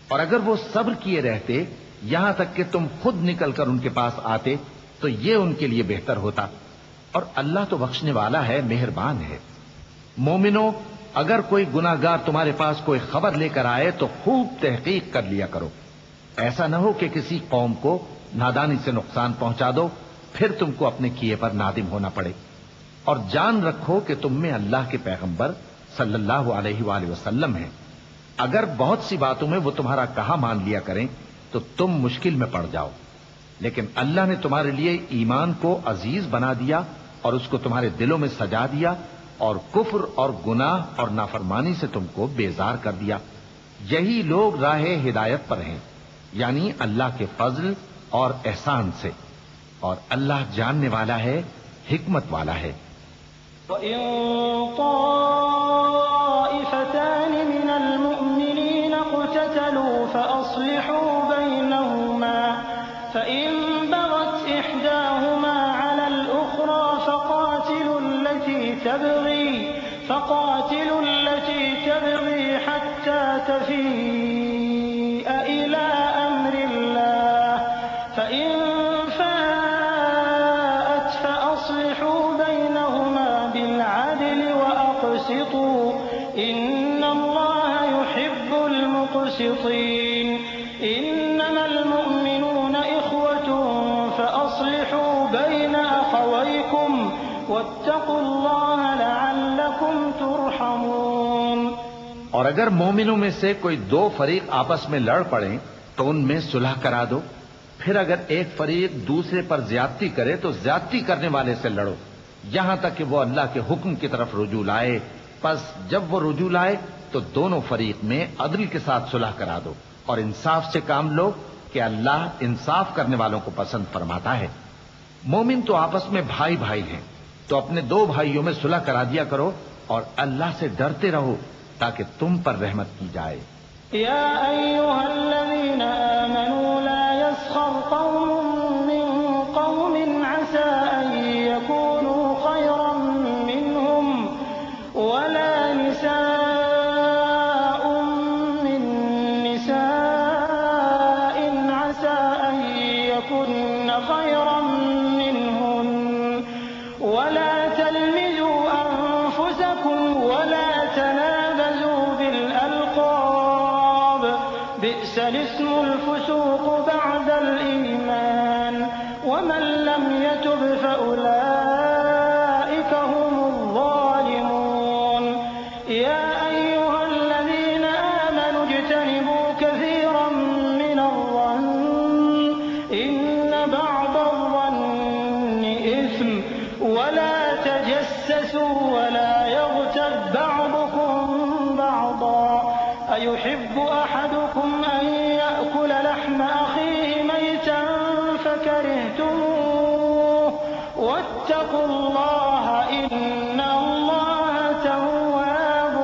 S2: اور اگر وہ صبر کیے رہتے یہاں تک کہ تم خود نکل کر ان کے پاس آتے تو یہ ان کے لیے بہتر ہوتا، اور اللہ تو بخشنے والا ہے، مہربان ہے۔ مومنوں، اگر کوئی گناہگار تمہارے پاس کوئی خبر لے کر آئے تو خوب تحقیق کر لیا کرو، ایسا نہ ہو کہ کسی قوم کو نادانی سے نقصان پہنچا دو پھر تم کو اپنے کیے پر نادم ہونا پڑے۔ اور جان رکھو کہ تم میں اللہ کے پیغمبر صلی اللہ علیہ وآلہ وسلم ہیں، اگر بہت سی باتوں میں وہ تمہارا کہا مان لیا کریں تو تم مشکل میں پڑ جاؤ، لیکن اللہ نے تمہارے لیے ایمان کو عزیز بنا دیا اور اس کو تمہارے دلوں میں سجا دیا، اور کفر اور گناہ اور نافرمانی سے تم کو بیزار کر دیا. یہی لوگ راہ ہدایت پر ہیں، یعنی اللہ کے فضل اور احسان سے، اور اللہ جاننے والا ہے، حکمت والا ہے.
S3: وَإِن طَائِفَتَانِ مِنَ الْمُؤْمِنِينَ اقْتَتَلُوا فَأَصْلِحُوا بَيْنَهُمَا فَإِن بَغَتْ إِحْدَاهُمَا عَلَى الْأُخْرَى فَقَاتِلُوا الَّتِي تَبْغِي حَتَّى تَفِيءَ إِلَى أَمْرِ اللَّهِ فَإِن فَاءَتْ فَأَصْلِحُوا بَيْنَهُمَا بِالْعَدْلِ وَأَقْسِطُوا إِنَّ اللَّهَ يُحِبُّ الْمُقْسِطِينَ. إِنَّمَا الْمُؤْمِنُونَ إِخْوَةٌ فَأَصْلِحُوا بَيْنَ أَخَوَيْكُمْ وَاتَّقُوا اللَّهَ لَعَلَّكُمْ تُرْحَمُونَ.
S2: اور اگر مومنوں میں سے کوئی دو فریق آپس میں لڑ پڑیں تو ان میں صلح کرا دو. پھر اگر ایک فریق دوسرے پر زیادتی کرے تو زیادتی کرنے والے سے لڑو یہاں تک کہ وہ اللہ کے حکم کی طرف رجوع لائے. پس جب وہ رجوع لائے تو دونوں فریق میں عدل کے ساتھ صلح کرا دو اور انصاف سے کام لو کہ اللہ انصاف کرنے والوں کو پسند فرماتا ہے. مومن تو آپس میں بھائی بھائی ہیں تو اپنے دو بھائیوں میں صلح کرا دیا کرو اور اللہ سے ڈرتے رہو تاکہ تم پر رحمت کی جائے.
S3: يا أيها الذين آمنوا لا يسخر قوم من قوم عسى أن يكونوا خيرا منهم ولا نساء من نساء عسى أن يكن خيرا منهن ولا تلمزوا أنفسكم ولا تنابزوا بالألقاب بئس الاسم الفسوق بعد الإيمان ومن لم يتب فأولئك هم الظالمون. يا أيها الذين آمنوا اجتنبوا كثيرا من الظن إن بعض الظن إثم ولا تجسسوا ولا يغتب بعضكم بعضا أيحب أحدكم أن يأكل لحم أخيه ميتا فكرهتموه واتقوا الله إن الله تواب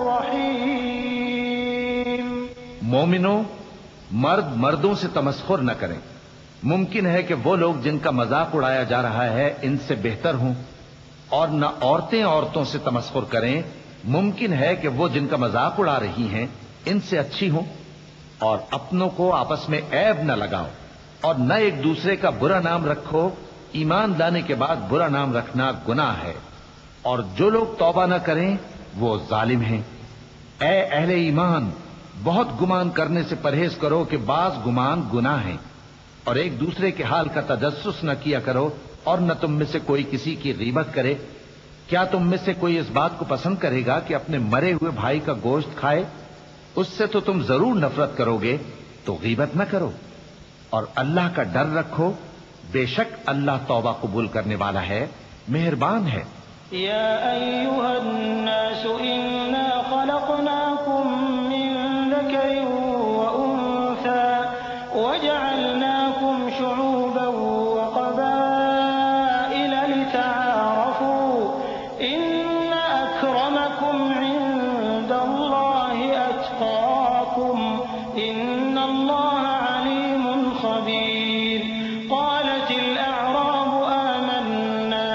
S3: رحيم.
S2: مومنوں، مرد مردوں سے تمسخر نہ کریں. ممکن ہے کہ وہ لوگ جن کا مذاق اڑایا جا رہا ہے ان سے بہتر ہوں، اور نہ عورتیں عورتوں سے تمسخر کریں. ممکن ہے کہ وہ جن کا مذاق اڑا رہی ہیں ان سے اچھی ہوں. اور اپنوں کو آپس میں عیب نہ لگاؤ اور نہ ایک دوسرے کا برا نام رکھو. ایمان لانے کے بعد برا نام رکھنا گناہ ہے، اور جو لوگ توبہ نہ کریں وہ ظالم ہیں. اے اہل ایمان، بہت گمان کرنے سے پرہیز کرو کہ بعض گمان گناہ ہیں، اور ایک دوسرے کے حال کا تجسس نہ کیا کرو، اور نہ تم میں سے کوئی کسی کی غیبت کرے. کیا تم میں سے کوئی اس بات کو پسند کرے گا کہ اپنے مرے ہوئے بھائی کا گوشت کھائے؟ اس سے تو تم ضرور نفرت کرو گے، تو غیبت نہ کرو اور اللہ کا ڈر رکھو. بے شک اللہ توبہ قبول کرنے والا ہے، مہربان ہے.
S3: يا أيها الناس إنا خلقناكم من ذكر وأنثى وجعلناكم شعوبا وقبائل لتعارفوا إن أكرمكم عند الله أتقاكم إن الله عليم خبير. قالت الأعراب آمنا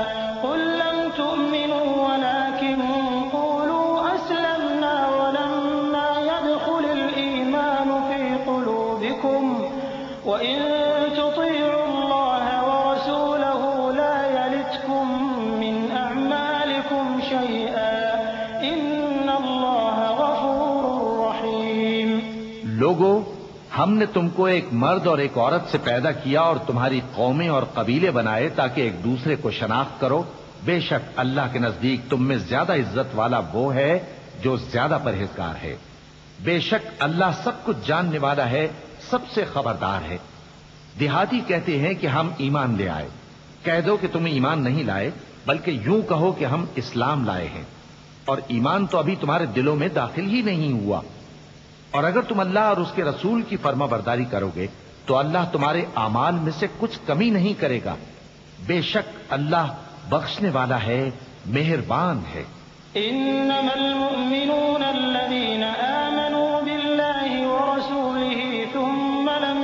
S3: قل لم تؤمنوا ولكن قولوا أسلمنا ولما يدخل الإيمان في قلوبكم وإن تطيعوا الله ورسوله لا يلتكم من أعمالكم شيئا إن الله غفور رحيم.
S2: لوگو، ہم نے تم کو ایک مرد اور ایک عورت سے پیدا کیا اور تمہاری قومیں اور قبیلے بنائے تاکہ ایک دوسرے کو شناخت کرو. بے شک اللہ کے نزدیک تم میں زیادہ عزت والا وہ ہے جو زیادہ پرہیزگار ہے. بے شک اللہ سب کچھ جاننے والا ہے، سب سے خبردار ہے. دیہاتی کہتے ہیں کہ ہم ایمان لے آئے. کہہ دو کہ تم ایمان نہیں لائے، بلکہ یوں کہو کہ ہم اسلام لائے ہیں، اور ایمان تو ابھی تمہارے دلوں میں داخل ہی نہیں ہوا۔ اور اگر تم اللہ اور اس کے رسول کی فرما برداری کرو گے تو اللہ تمہارے اعمال میں سے کچھ کمی نہیں کرے گا، بے شک اللہ بخشنے والا ہے، مہربان ہے۔
S3: إنما المؤمنون الذين آمنوا بالله ورسوله ثم لم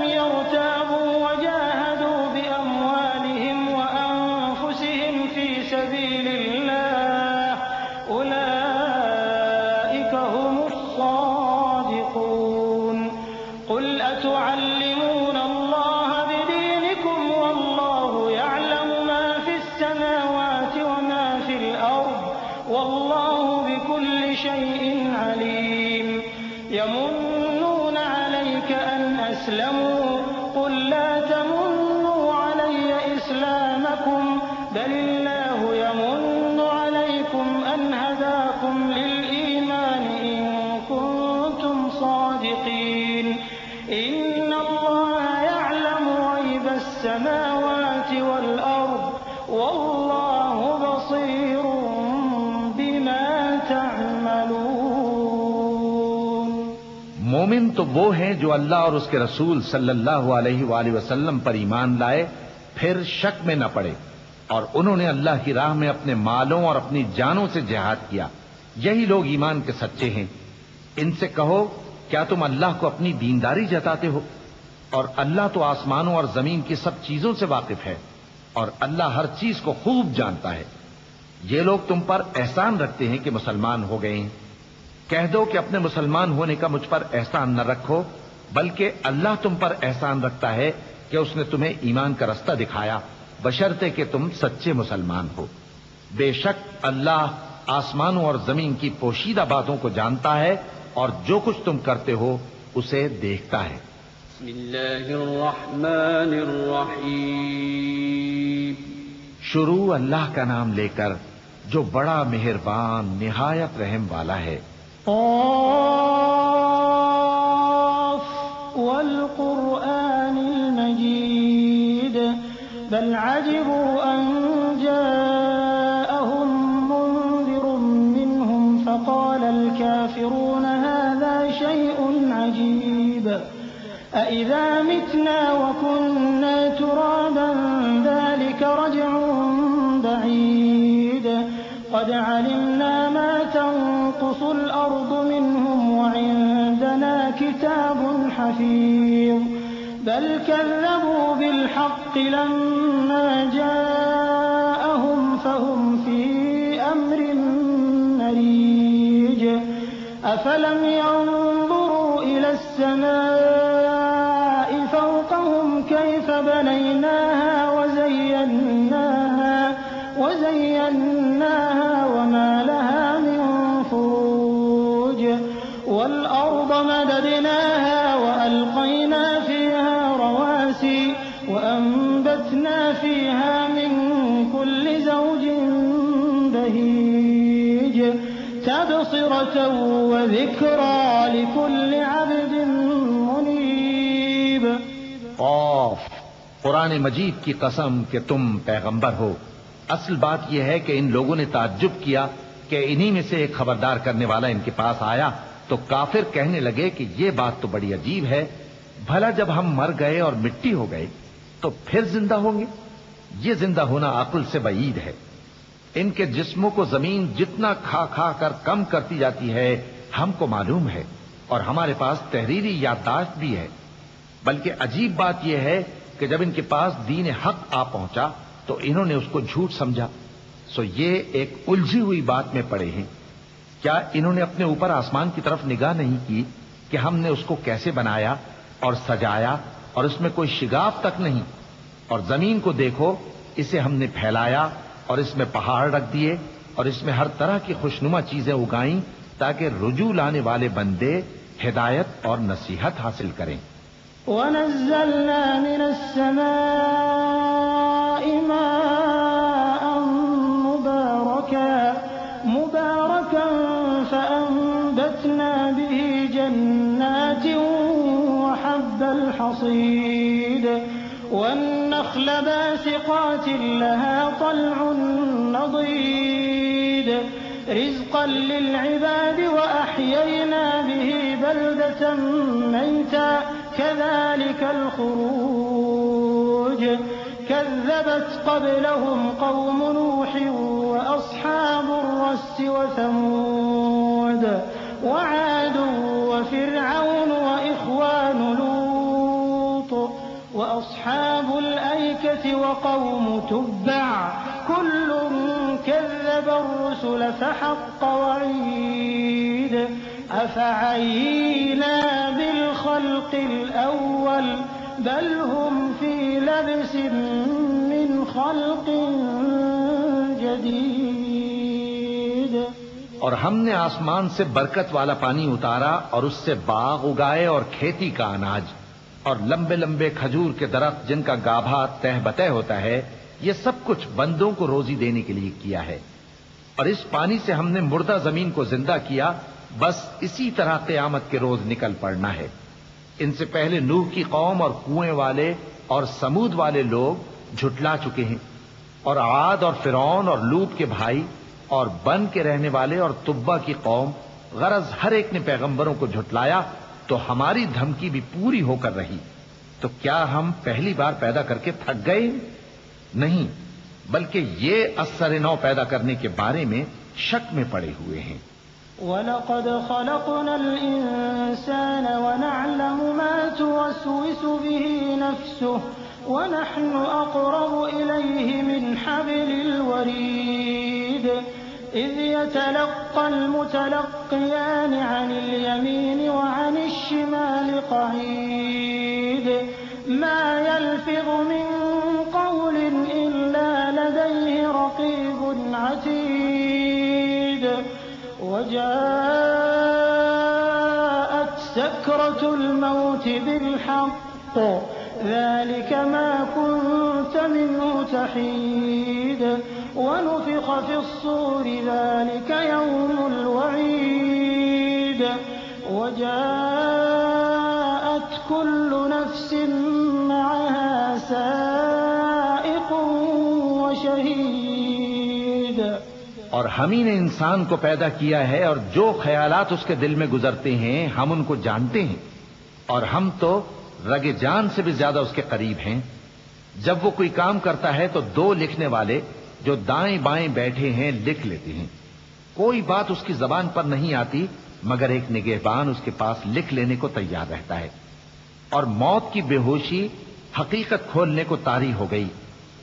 S3: يرتابوا وجاهدوا بأموالهم وأنفسهم في سبيل الله أولئك هم الصادقون قل أتعلمون الله بدينكم والله يعلم ما في السماوات وما في الأرض والله بكل شيء عليم يمنون عليك أن أسلموا قل لا تمنوا علي إسلامكم بل الله يمن عليكم أن هداكم للإيمان إن كنتم صادقين إن الله يعلم غيب السماوات والأرض والله بصير بما تعملون۔
S2: مومن تو وہ ہیں جو اللہ اور اس کے رسول صلی اللہ علیہ وآلہ وسلم پر ایمان لائے پھر شک میں نہ پڑے، اور انہوں نے اللہ کی راہ میں اپنے مالوں اور اپنی جانوں سے جہاد کیا، یہی لوگ ایمان کے سچے ہیں۔ ان سے کہو کیا تم اللہ کو اپنی دینداری جتاتے ہو؟ اور اللہ تو آسمانوں اور زمین کی سب چیزوں سے واقف ہے، اور اللہ ہر چیز کو خوب جانتا ہے۔ یہ لوگ تم پر احسان رکھتے ہیں کہ مسلمان ہو گئے ہیں، کہہ دو کہ اپنے مسلمان ہونے کا مجھ پر احسان نہ رکھو، بلکہ اللہ تم پر احسان رکھتا ہے کہ اس نے تمہیں ایمان کا رستہ دکھایا، بشرطے کہ تم سچے مسلمان ہو۔ بے شک اللہ آسمانوں اور زمین کی پوشیدہ باتوں کو جانتا ہے، اور جو کچھ تم کرتے ہو اسے دیکھتا ہے۔
S1: بسم اللہ الرحمن الرحیم۔
S2: شروع اللہ کا نام لے کر جو بڑا مہربان نہایت رحم والا ہے۔
S3: قاف والقرآن المجيد بل عجبوا أن جاءهم منذر منهم فقال الكافرون هذا شيء عجيب أإذا متنا وكنا ترابا ذلك رجع بعيد قد علمنا ما تنقص الأرض منهم وعندنا كتاب حفيظ بل كذبوا بالحق لما جاءهم فهم في أمر مريج أفلم ينظروا إلى السماء فوقهم كيف بنيناها وزيناها وما لها من فروج والأرض مددناها وألقينا فيها رواسي وأنبتنا فيها من كل زوج بهيج تبصرة وذكرى لكل عبد منيب۔
S2: قاف، قرآن مجید کی قسم کہ تم پیغمبر ہو۔ اصل بات یہ ہے کہ ان لوگوں نے تعجب کیا کہ انہی میں سے ایک خبردار کرنے والا ان کے پاس آیا تو کافر کہنے لگے کہ یہ بات تو بڑی عجیب ہے، بھلا جب ہم مر گئے اور مٹی ہو گئے تو پھر زندہ ہوں گے؟ یہ زندہ ہونا عقل سے بعید ہے۔ ان کے جسموں کو زمین جتنا کھا کھا کر کم کرتی جاتی ہے ہم کو معلوم ہے، اور ہمارے پاس تحریری یادداشت بھی ہے۔ بلکہ عجیب بات یہ ہے کہ جب ان کے پاس دین حق آ پہنچا تو انہوں نے اس کو جھوٹ سمجھا، سو یہ ایک الجھی ہوئی بات میں پڑے ہیں۔ کیا انہوں نے اپنے اوپر آسمان کی طرف نگاہ نہیں کی کہ ہم نے اس کو کیسے بنایا اور سجایا، اور اس میں کوئی شگاف تک نہیں؟ اور زمین کو دیکھو، اسے ہم نے پھیلایا اور اس میں پہاڑ رکھ دیے اور اس میں ہر طرح کی خوشنما چیزیں اگائیں تاکہ رجوع لانے والے بندے ہدایت اور نصیحت حاصل کریں۔
S3: وَنَزَّلْنَا مِنَ السَّمَاءِ مَاءً مُبَارَكًا فَأَنبَتْنَا بِهِ جَنَّاتٍ وَحَبَّ الْحَصِيدِ وَالنَّخْلَ بَاسِقَاتٍ طلع نضيد رزقا للعباد وأحيينا به بلدة ميتا كذلك الخروج كذبت قبلهم قوم نوح وأصحاب الرس وثمود وعاد وفرعون وإخوان لوط وأصحاب الأيكة وقوم تبع كل كذب الرسل فحق وعيد أفعينا بالخلق الأول بل هم في لبس من خلق جديد.
S2: اور ہم نے آسمان سے برکت والا پانی اتارا اور اس سے باغ اگائے اور کھیتی کا اناج اور لمبے لمبے کھجور کے درخت جن کا گابھا تہ بتہ ہوتا ہے. یہ سب کچھ بندوں کو روزی دینے کے لیے کیا ہے. اور اس پانی سے ہم نے مردہ زمین کو زندہ کیا. بس اسی طرح قیامت کے روز نکل پڑنا ہے. ان سے پہلے نوح کی قوم اور کنویں والے اور سمود والے لوگ جھٹلا چکے ہیں. اور عاد اور فرعون اور لوط کے بھائی اور بن کے رہنے والے اور تبا کی قوم، غرض ہر ایک نے پیغمبروں کو جھٹلایا تو ہماری دھمکی بھی پوری ہو کر رہی. تو کیا ہم پہلی بار پیدا کر کے تھک گئے؟ نہیں، بلکہ یہ اثر نو پیدا کرنے کے بارے میں شک میں پڑے ہوئے ہیں.
S3: وَلَقَدْ خَلَقْنَا الْإِنسَانَ وَنَعْلَمُ مَا تُوَسْوِسُ بِهِ نَفْسُهُ وَنَحْنُ أَقْرَبُ إِلَيْهِ مِنْ حَبْلِ الْوَرِيدِ إِذْ يَتَلَقَّى الْمُتَلَقِّيَانِ عَنِ الْيَمِينِ وَعَنِ الشِّمَالِ قَعِيدٌ مَا يَلْفِظُ مِنْ قَوْلٍ إِلَّا لَدَيْهِ رَقِيبٌ عَتِيدٌ وَجَاءَتْ سَكْرَةُ الْمَوْتِ بِالْحَقِّ ذَلِكَ مَا كُنتَ مِنْهُ تَحِيدُ وَنُفِخَ فِي الصُّورِ ذَلِكَ يَوْمُ الْوَعِيدِ وَجَاءَتْ كُلُّ نَفْسٍ مَعَهَا سَائِقٌ وَشَهِيدٌ.
S2: اور ہم ہی نے انسان کو پیدا کیا ہے اور جو خیالات اس کے دل میں گزرتے ہیں ہم ان کو جانتے ہیں. اور ہم تو رگ جان سے بھی زیادہ اس کے قریب ہیں. جب وہ کوئی کام کرتا ہے تو دو لکھنے والے جو دائیں بائیں بیٹھے ہیں لکھ لیتے ہیں. کوئی بات اس کی زبان پر نہیں آتی مگر ایک نگہبان اس کے پاس لکھ لینے کو تیار رہتا ہے. اور موت کی بے ہوشی حقیقت کھولنے کو طاری ہو گئی.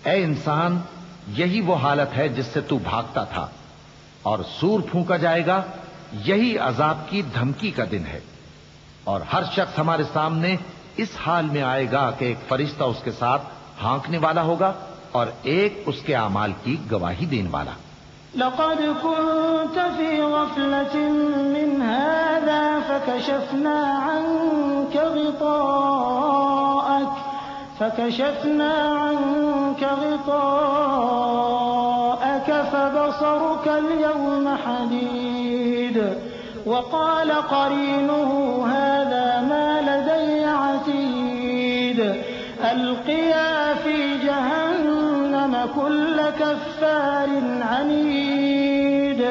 S2: اے انسان، یہی وہ حالت ہے جس سے تو بھاگتا تھا. اور سور پھونکا جائے گا، یہی عذاب کی دھمکی کا دن ہے. اور ہر شخص ہمارے سامنے اس حال میں آئے گا کہ ایک فرشتہ اس کے ساتھ ہانکنے والا ہوگا اور ایک اس کے اعمال کی گواہی دینے والا.
S3: لقد كنت في غفلة من هذا فكشفنا عنك غطاءك فبصرك اليوم حديد. وقال قرينه هذا ما لدي عتيد. ألقيا في جهنم كل كفار عنيد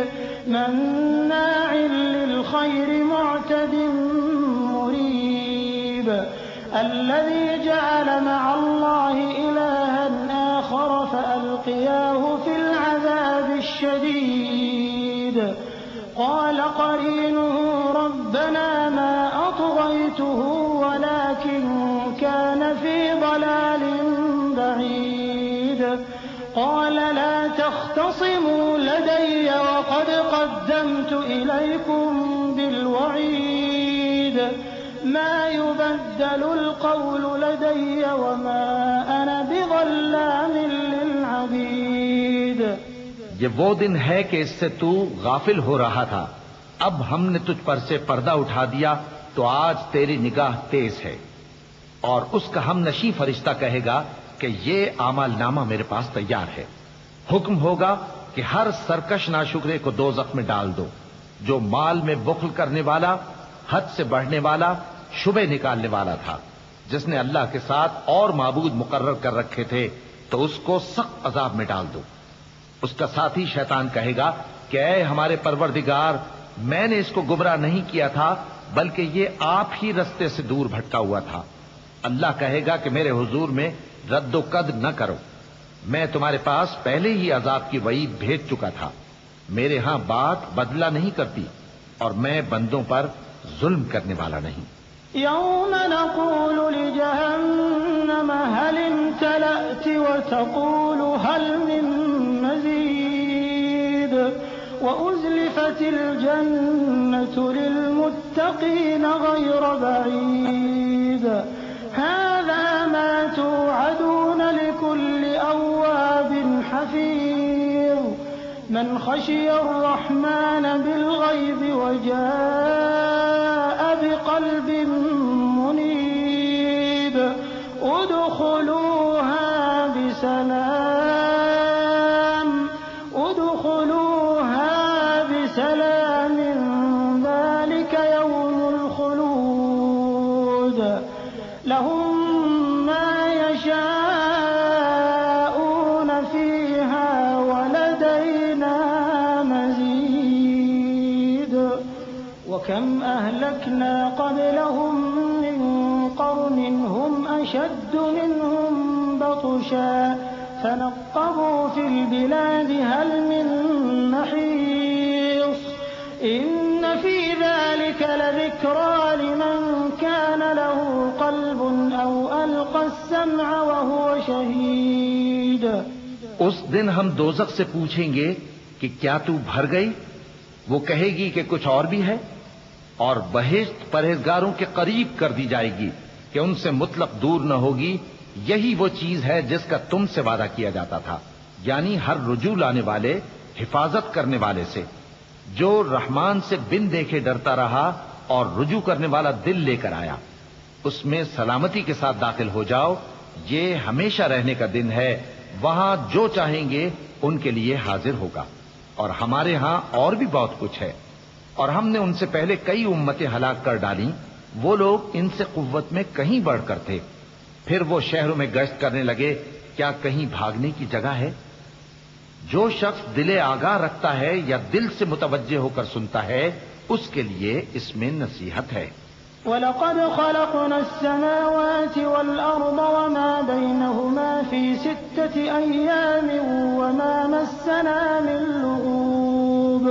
S3: مناع للخير معتد مريب. الذي جعل مع الله إلها آخر فألقياه في العذاب الشديد. قال قرينه ربنا ما أطغيته ولكن كان في ضلال بعيد. قال لا تختصموا لدي وقد قدمت إليكم بالوعيد. ما يبدل القول لدي وما أنا بظلام للعبيد.
S2: یہ وہ دن ہے کہ اس سے تو غافل ہو رہا تھا. اب ہم نے تجھ پر سے پردہ اٹھا دیا تو آج تیری نگاہ تیز ہے. اور اس کا ہم نشیں فرشتہ کہے گا کہ یہ اعمال نامہ میرے پاس تیار ہے. حکم ہوگا کہ ہر سرکش ناشکرے کو دوزخ میں ڈال دو، جو مال میں بخل کرنے والا، حد سے بڑھنے والا، شبہ نکالنے والا تھا، جس نے اللہ کے ساتھ اور معبود مقرر کر رکھے تھے، تو اس کو سخت عذاب میں ڈال دو. اس کا ساتھی شیطان کہے گا کہ اے ہمارے پروردگار، میں نے اس کو گمراہ نہیں کیا تھا بلکہ یہ آپ ہی رستے سے دور بھٹکا ہوا تھا۔ اللہ کہے گا کہ میرے حضور میں رد و قد نہ کرو، میں تمہارے پاس پہلے ہی عذاب کی وعید بھیج چکا تھا۔ میرے ہاں بات بدلہ نہیں کرتی اور میں بندوں پر ظلم کرنے والا نہیں۔
S3: يوم نقول لجهنم هل امتلأت وتقول هل من مزيد وأزلفت الجنة للمتقين غير بعيد هذا ما توعدون لكل أواب حفيظ من خشي الرحمن بالغيب وجاء بقلب منيب ادخلوها بسلام ذلك يوم الخلود لهم ما يشاءون فيها ولدينا مزيد وكم أهلكنا قبلهم من قرن هم أشد منهم بطشا فنقبوا في البلاد هل من محيص إن في ذلك لذكرى لمن كان له قلب أو ألقى السمع وهو شهيد۔
S2: اس دن ہم دوزخ سے پوچھیں گے کہ کیا تو بھر گئی؟ وہ کہے گی کہ کچھ اور بھی ہے، اور بہشت پرہیزگاروں کے قریب کر دی جائے گی کہ ان سے مطلق دور نہ ہوگی۔ یہی وہ چیز ہے جس کا تم سے وعدہ کیا جاتا تھا، یعنی ہر رجوع لانے والے، حفاظت کرنے والے سے، جو رحمان سے بن دیکھے ڈرتا رہا اور رجوع کرنے والا دل لے کر آیا، اس میں سلامتی کے ساتھ داخل ہو جاؤ۔ یہ ہمیشہ رہنے کا دن ہے، وہاں جو چاہیں گے ان کے لیے حاضر ہوگا۔ اور ہمارے ہاں اور بھی بہت کچھ ہے، اور ہم نے ان سے پہلے کئی امتیں ہلاک کر ڈالیں، وہ لوگ ان سے قوت میں کہیں بڑھ کر تھے۔ پھر وہ شہروں میں گشت کرنے لگے، کیا کہیں بھاگنے کی جگہ ہے؟ جو شخص دل آگاہ رکھتا ہے یا دل سے متوجہ ہو کر سنتا ہے، اس کے لیے اس میں نصیحت ہے۔
S3: وَلَقَدْ خَلَقْنَا السَّمَاوَاتِ وَالْأَرْضَ وَمَا بَيْنَهُمَا فِي 6 أَيَّامٍ وَمَا مَسَّنَا مِن لُّغُوبٍ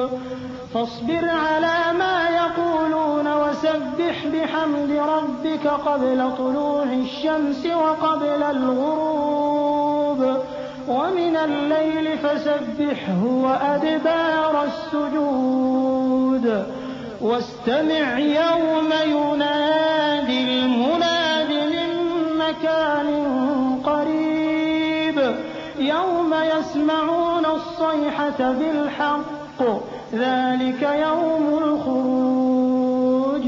S3: فاصبر على ما يقولون وسبح بحمد ربك قبل طلوع الشمس وقبل الغروب ومن الليل فسبحه وأدبار السجود واستمع يوم ينادي المناد من مكان قريب يوم يسمعون الصيحة بالحق ذلك يوم الخروج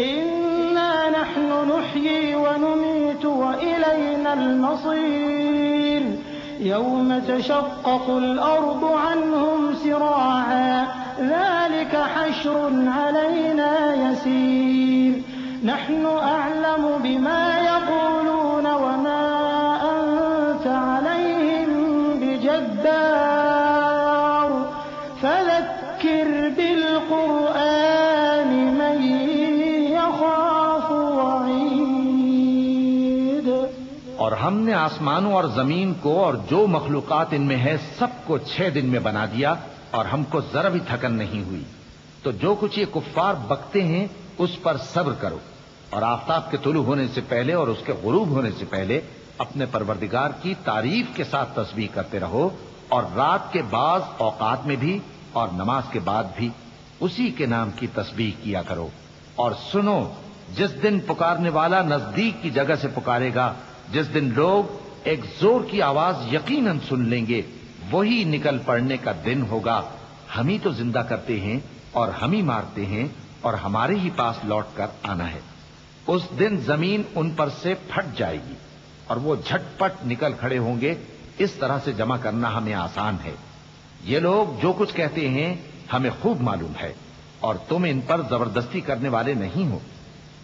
S3: إنا نحن نحيي ونميت وإلينا المصير يوم تشقق الأرض عنهم سراعا ذلك حشر علينا يسير نحن أعلم بما يقولون وما أنت عليهم بجبار فذكر بالقرآن من يخاف وعيد۔
S2: اور ہم نے آسمانوں اور زمین کو اور جو مخلوقات ان میں ہے سب کو 6 دن میں بنا دیا اور ہم کو ذرا بھی تھکن نہیں ہوئی۔ تو جو کچھ یہ کفار بکتے ہیں اس پر صبر کرو، اور آفتاب کے طلوع ہونے سے پہلے اور اس کے غروب ہونے سے پہلے اپنے پروردگار کی تعریف کے ساتھ تسبیح کرتے رہو، اور رات کے بعض اوقات میں بھی اور نماز کے بعد بھی اسی کے نام کی تسبیح کیا کرو۔ اور سنو، جس دن پکارنے والا نزدیک کی جگہ سے پکارے گا، جس دن لوگ ایک زور کی آواز یقیناً سن لیں گے، وہی نکل پڑنے کا دن ہوگا۔ ہم ہی تو زندہ کرتے ہیں اور ہم ہی مارتے ہیں اور ہمارے ہی پاس لوٹ کر آنا ہے۔ اس دن زمین ان پر سے پھٹ جائے گی اور وہ جھٹ پٹ نکل کھڑے ہوں گے۔ اس طرح سے جمع کرنا ہمیں آسان ہے۔ یہ لوگ جو کچھ کہتے ہیں ہمیں خوب معلوم ہے، اور تم ان پر زبردستی کرنے والے نہیں ہو۔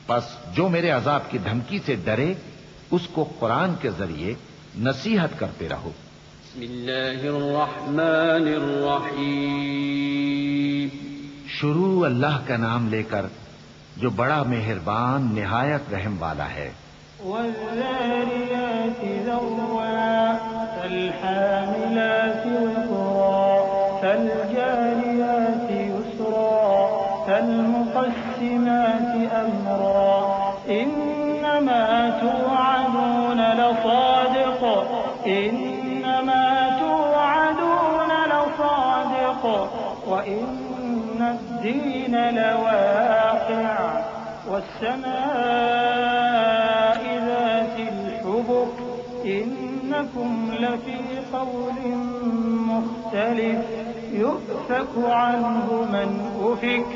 S2: بس جو میرے عذاب کی دھمکی سے ڈرے اس کو قرآن کے ذریعے نصیحت کرتے رہو۔
S1: بسم اللہ الرحمن الرحیم
S2: شروع اللہ کا نام لے کر جو بڑا مہربان نہایت رحم والا ہے.
S3: والذاريات ذروا فالحاملات وقرا فالجاريات يسرا فالمقسمات أمرا إنما توعدون لصادق إنما توعدون لصادق وإن الدين لواقع والسماء ذات الحبك إنكم لفي قول مختلف يؤفك عنه من أفك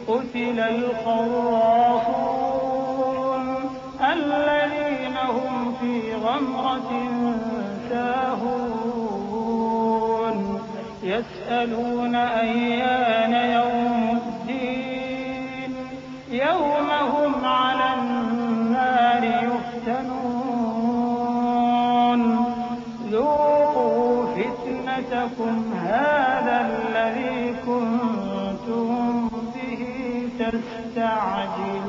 S3: قتل الخراصون الذين هم في غمرة ساهون يسألون أيان يوم الدين يوم هم على النار يفتنون ذوقوا فتنتكم هذا الذي كنتم به تستعجلون.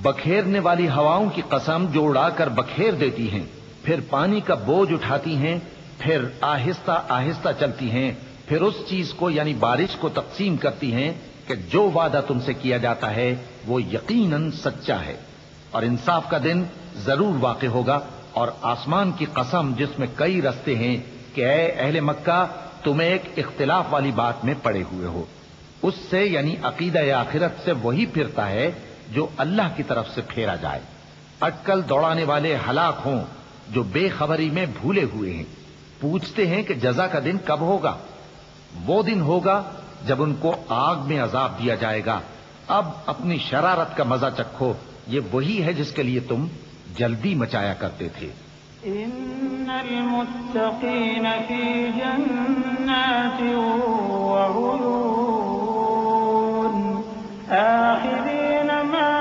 S2: بکھیرنے والی ہواؤں کی قسم جو اڑا کر بکھیر دیتی ہیں، پھر پانی کا بوجھ اٹھاتی ہیں، پھر آہستہ آہستہ چلتی ہیں، پھر اس چیز کو یعنی بارش کو تقسیم کرتی ہیں کہ جو وعدہ تم سے کیا جاتا ہے وہ یقیناً سچا ہے، اور انصاف کا دن ضرور واقع ہوگا. اور آسمان کی قسم جس میں کئی رستے ہیں کہ اے اہل مکہ تم ایک اختلاف والی بات میں پڑے ہوئے ہو. اس سے یعنی عقیدہ آخرت سے وہی پھرتا ہے جو اللہ کی طرف سے پھیرا جائے. اٹکل دوڑانے والے ہلاک ہوں جو بے خبری میں بھولے ہوئے ہیں. پوچھتے ہیں کہ جزا کا دن کب ہوگا؟ وہ دن ہوگا جب ان کو آگ میں عذاب دیا جائے گا. اب اپنی شرارت کا مزہ چکھو، یہ وہی ہے جس کے لیے تم جلدی مچایا کرتے تھے.
S3: إن المتقين في جنات وعيون آخذين ما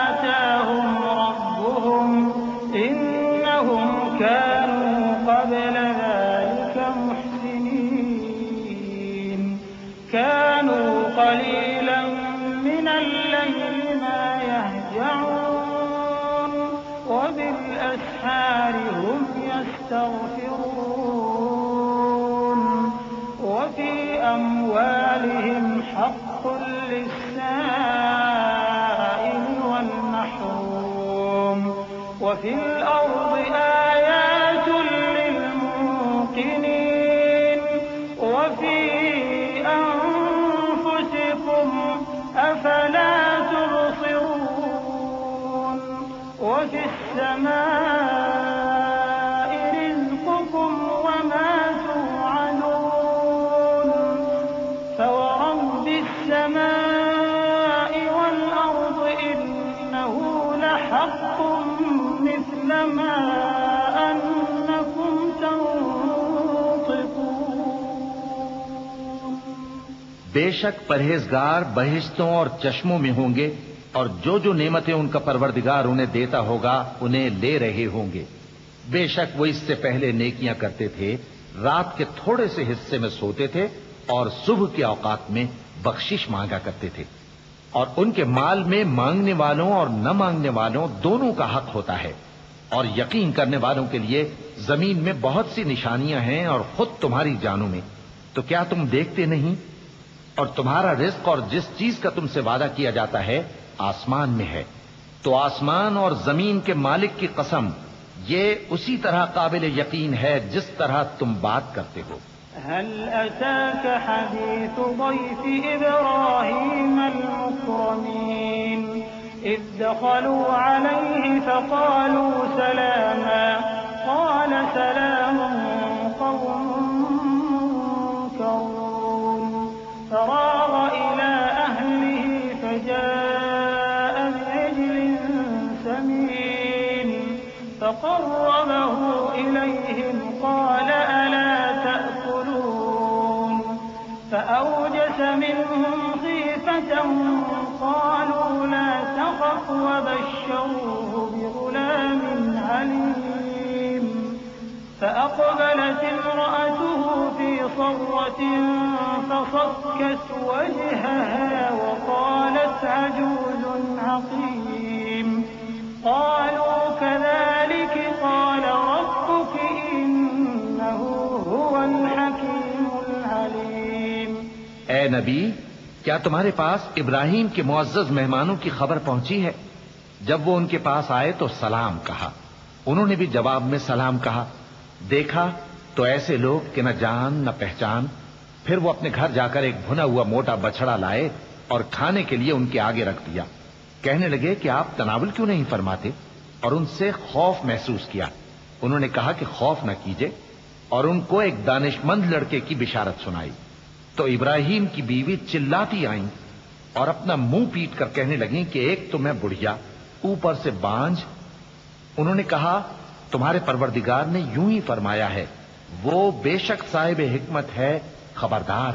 S3: آتاهم ربهم إنهم كانوا قبل ذلك محسنين كانوا قليلا من الليل ما يهجعون وبالأسحار هم يستغفرون وفي أموالهم حق للسائل والمحروم وفي الأرض آيات للموقنين وفي أنفسكم أفلا تبصرون وفي السماء رزقكم وما توعدون فورب السماء والأرض إنه لحق مثل ما أنكم تنطقون.
S2: بے شک پرہیزگار بہشتوں اور چشموں میں ہوں گے، اور جو جو نعمتیں ان کا پروردگار انہیں دیتا ہوگا انہیں لے رہے ہوں گے. بے شک وہ اس سے پہلے نیکیاں کرتے تھے، رات کے تھوڑے سے حصے میں سوتے تھے اور صبح کے اوقات میں بخشش مانگا کرتے تھے. اور ان کے مال میں مانگنے والوں اور نہ مانگنے والوں دونوں کا حق ہوتا ہے. اور یقین کرنے والوں کے لیے زمین میں بہت سی نشانیاں ہیں اور خود تمہاری جانوں میں. تو کیا تم دیکھتے نہیں؟ اور تمہارا رزق اور جس چیز کا تم سے وعدہ کیا جاتا ہے آسمان میں ہے. تو آسمان اور زمین کے مالک کی قسم، یہ اسی طرح قابل یقین ہے جس طرح تم بات کرتے ہو.
S3: هل أتاك حديث ضيف إبراهيم المكرمين إذ دخلوا عليه فقالوا سلاما قال سلام قوم منكرون فراغ إلى أهله فجاء بعجل سمين فقربه إليهم قال ألا تأكلون فأوجس منهم خيفة قالوا لا تخف وبشروه بغلام عليم فأقبلت امرأته في صرة فصكت وجهها وقالت عجوز عقيم قالوا كذلك قال ربك إنه هو الحكيم العليم۔
S2: اے نبی، کیا تمہارے پاس ابراہیم کے معزز مہمانوں کی خبر پہنچی ہے؟ جب وہ ان کے پاس آئے تو سلام کہا، انہوں نے بھی جواب میں سلام کہا۔ دیکھا تو ایسے لوگ کہ نہ جان نہ پہچان۔ پھر وہ اپنے گھر جا کر ایک بھنا ہوا موٹا بچڑا لائے اور کھانے کے لیے ان کے آگے رکھ دیا۔ کہنے لگے کہ آپ تناول کیوں نہیں فرماتے؟ اور ان سے خوف محسوس کیا۔ انہوں نے کہا کہ خوف نہ کیجیے، اور ان کو ایک دانش مند لڑکے کی بشارت سنائی۔ تو ابراہیم کی بیوی چلاتی آئیں اور اپنا منہ پیٹ کر کہنے لگیں کہ ایک تو میں بڑھیا، اوپر سے بانجھ۔ انہوں نے کہا تمہارے پروردگار نے یوں ہی فرمایا ہے، وہ بے شک صاحب حکمت ہے، خبردار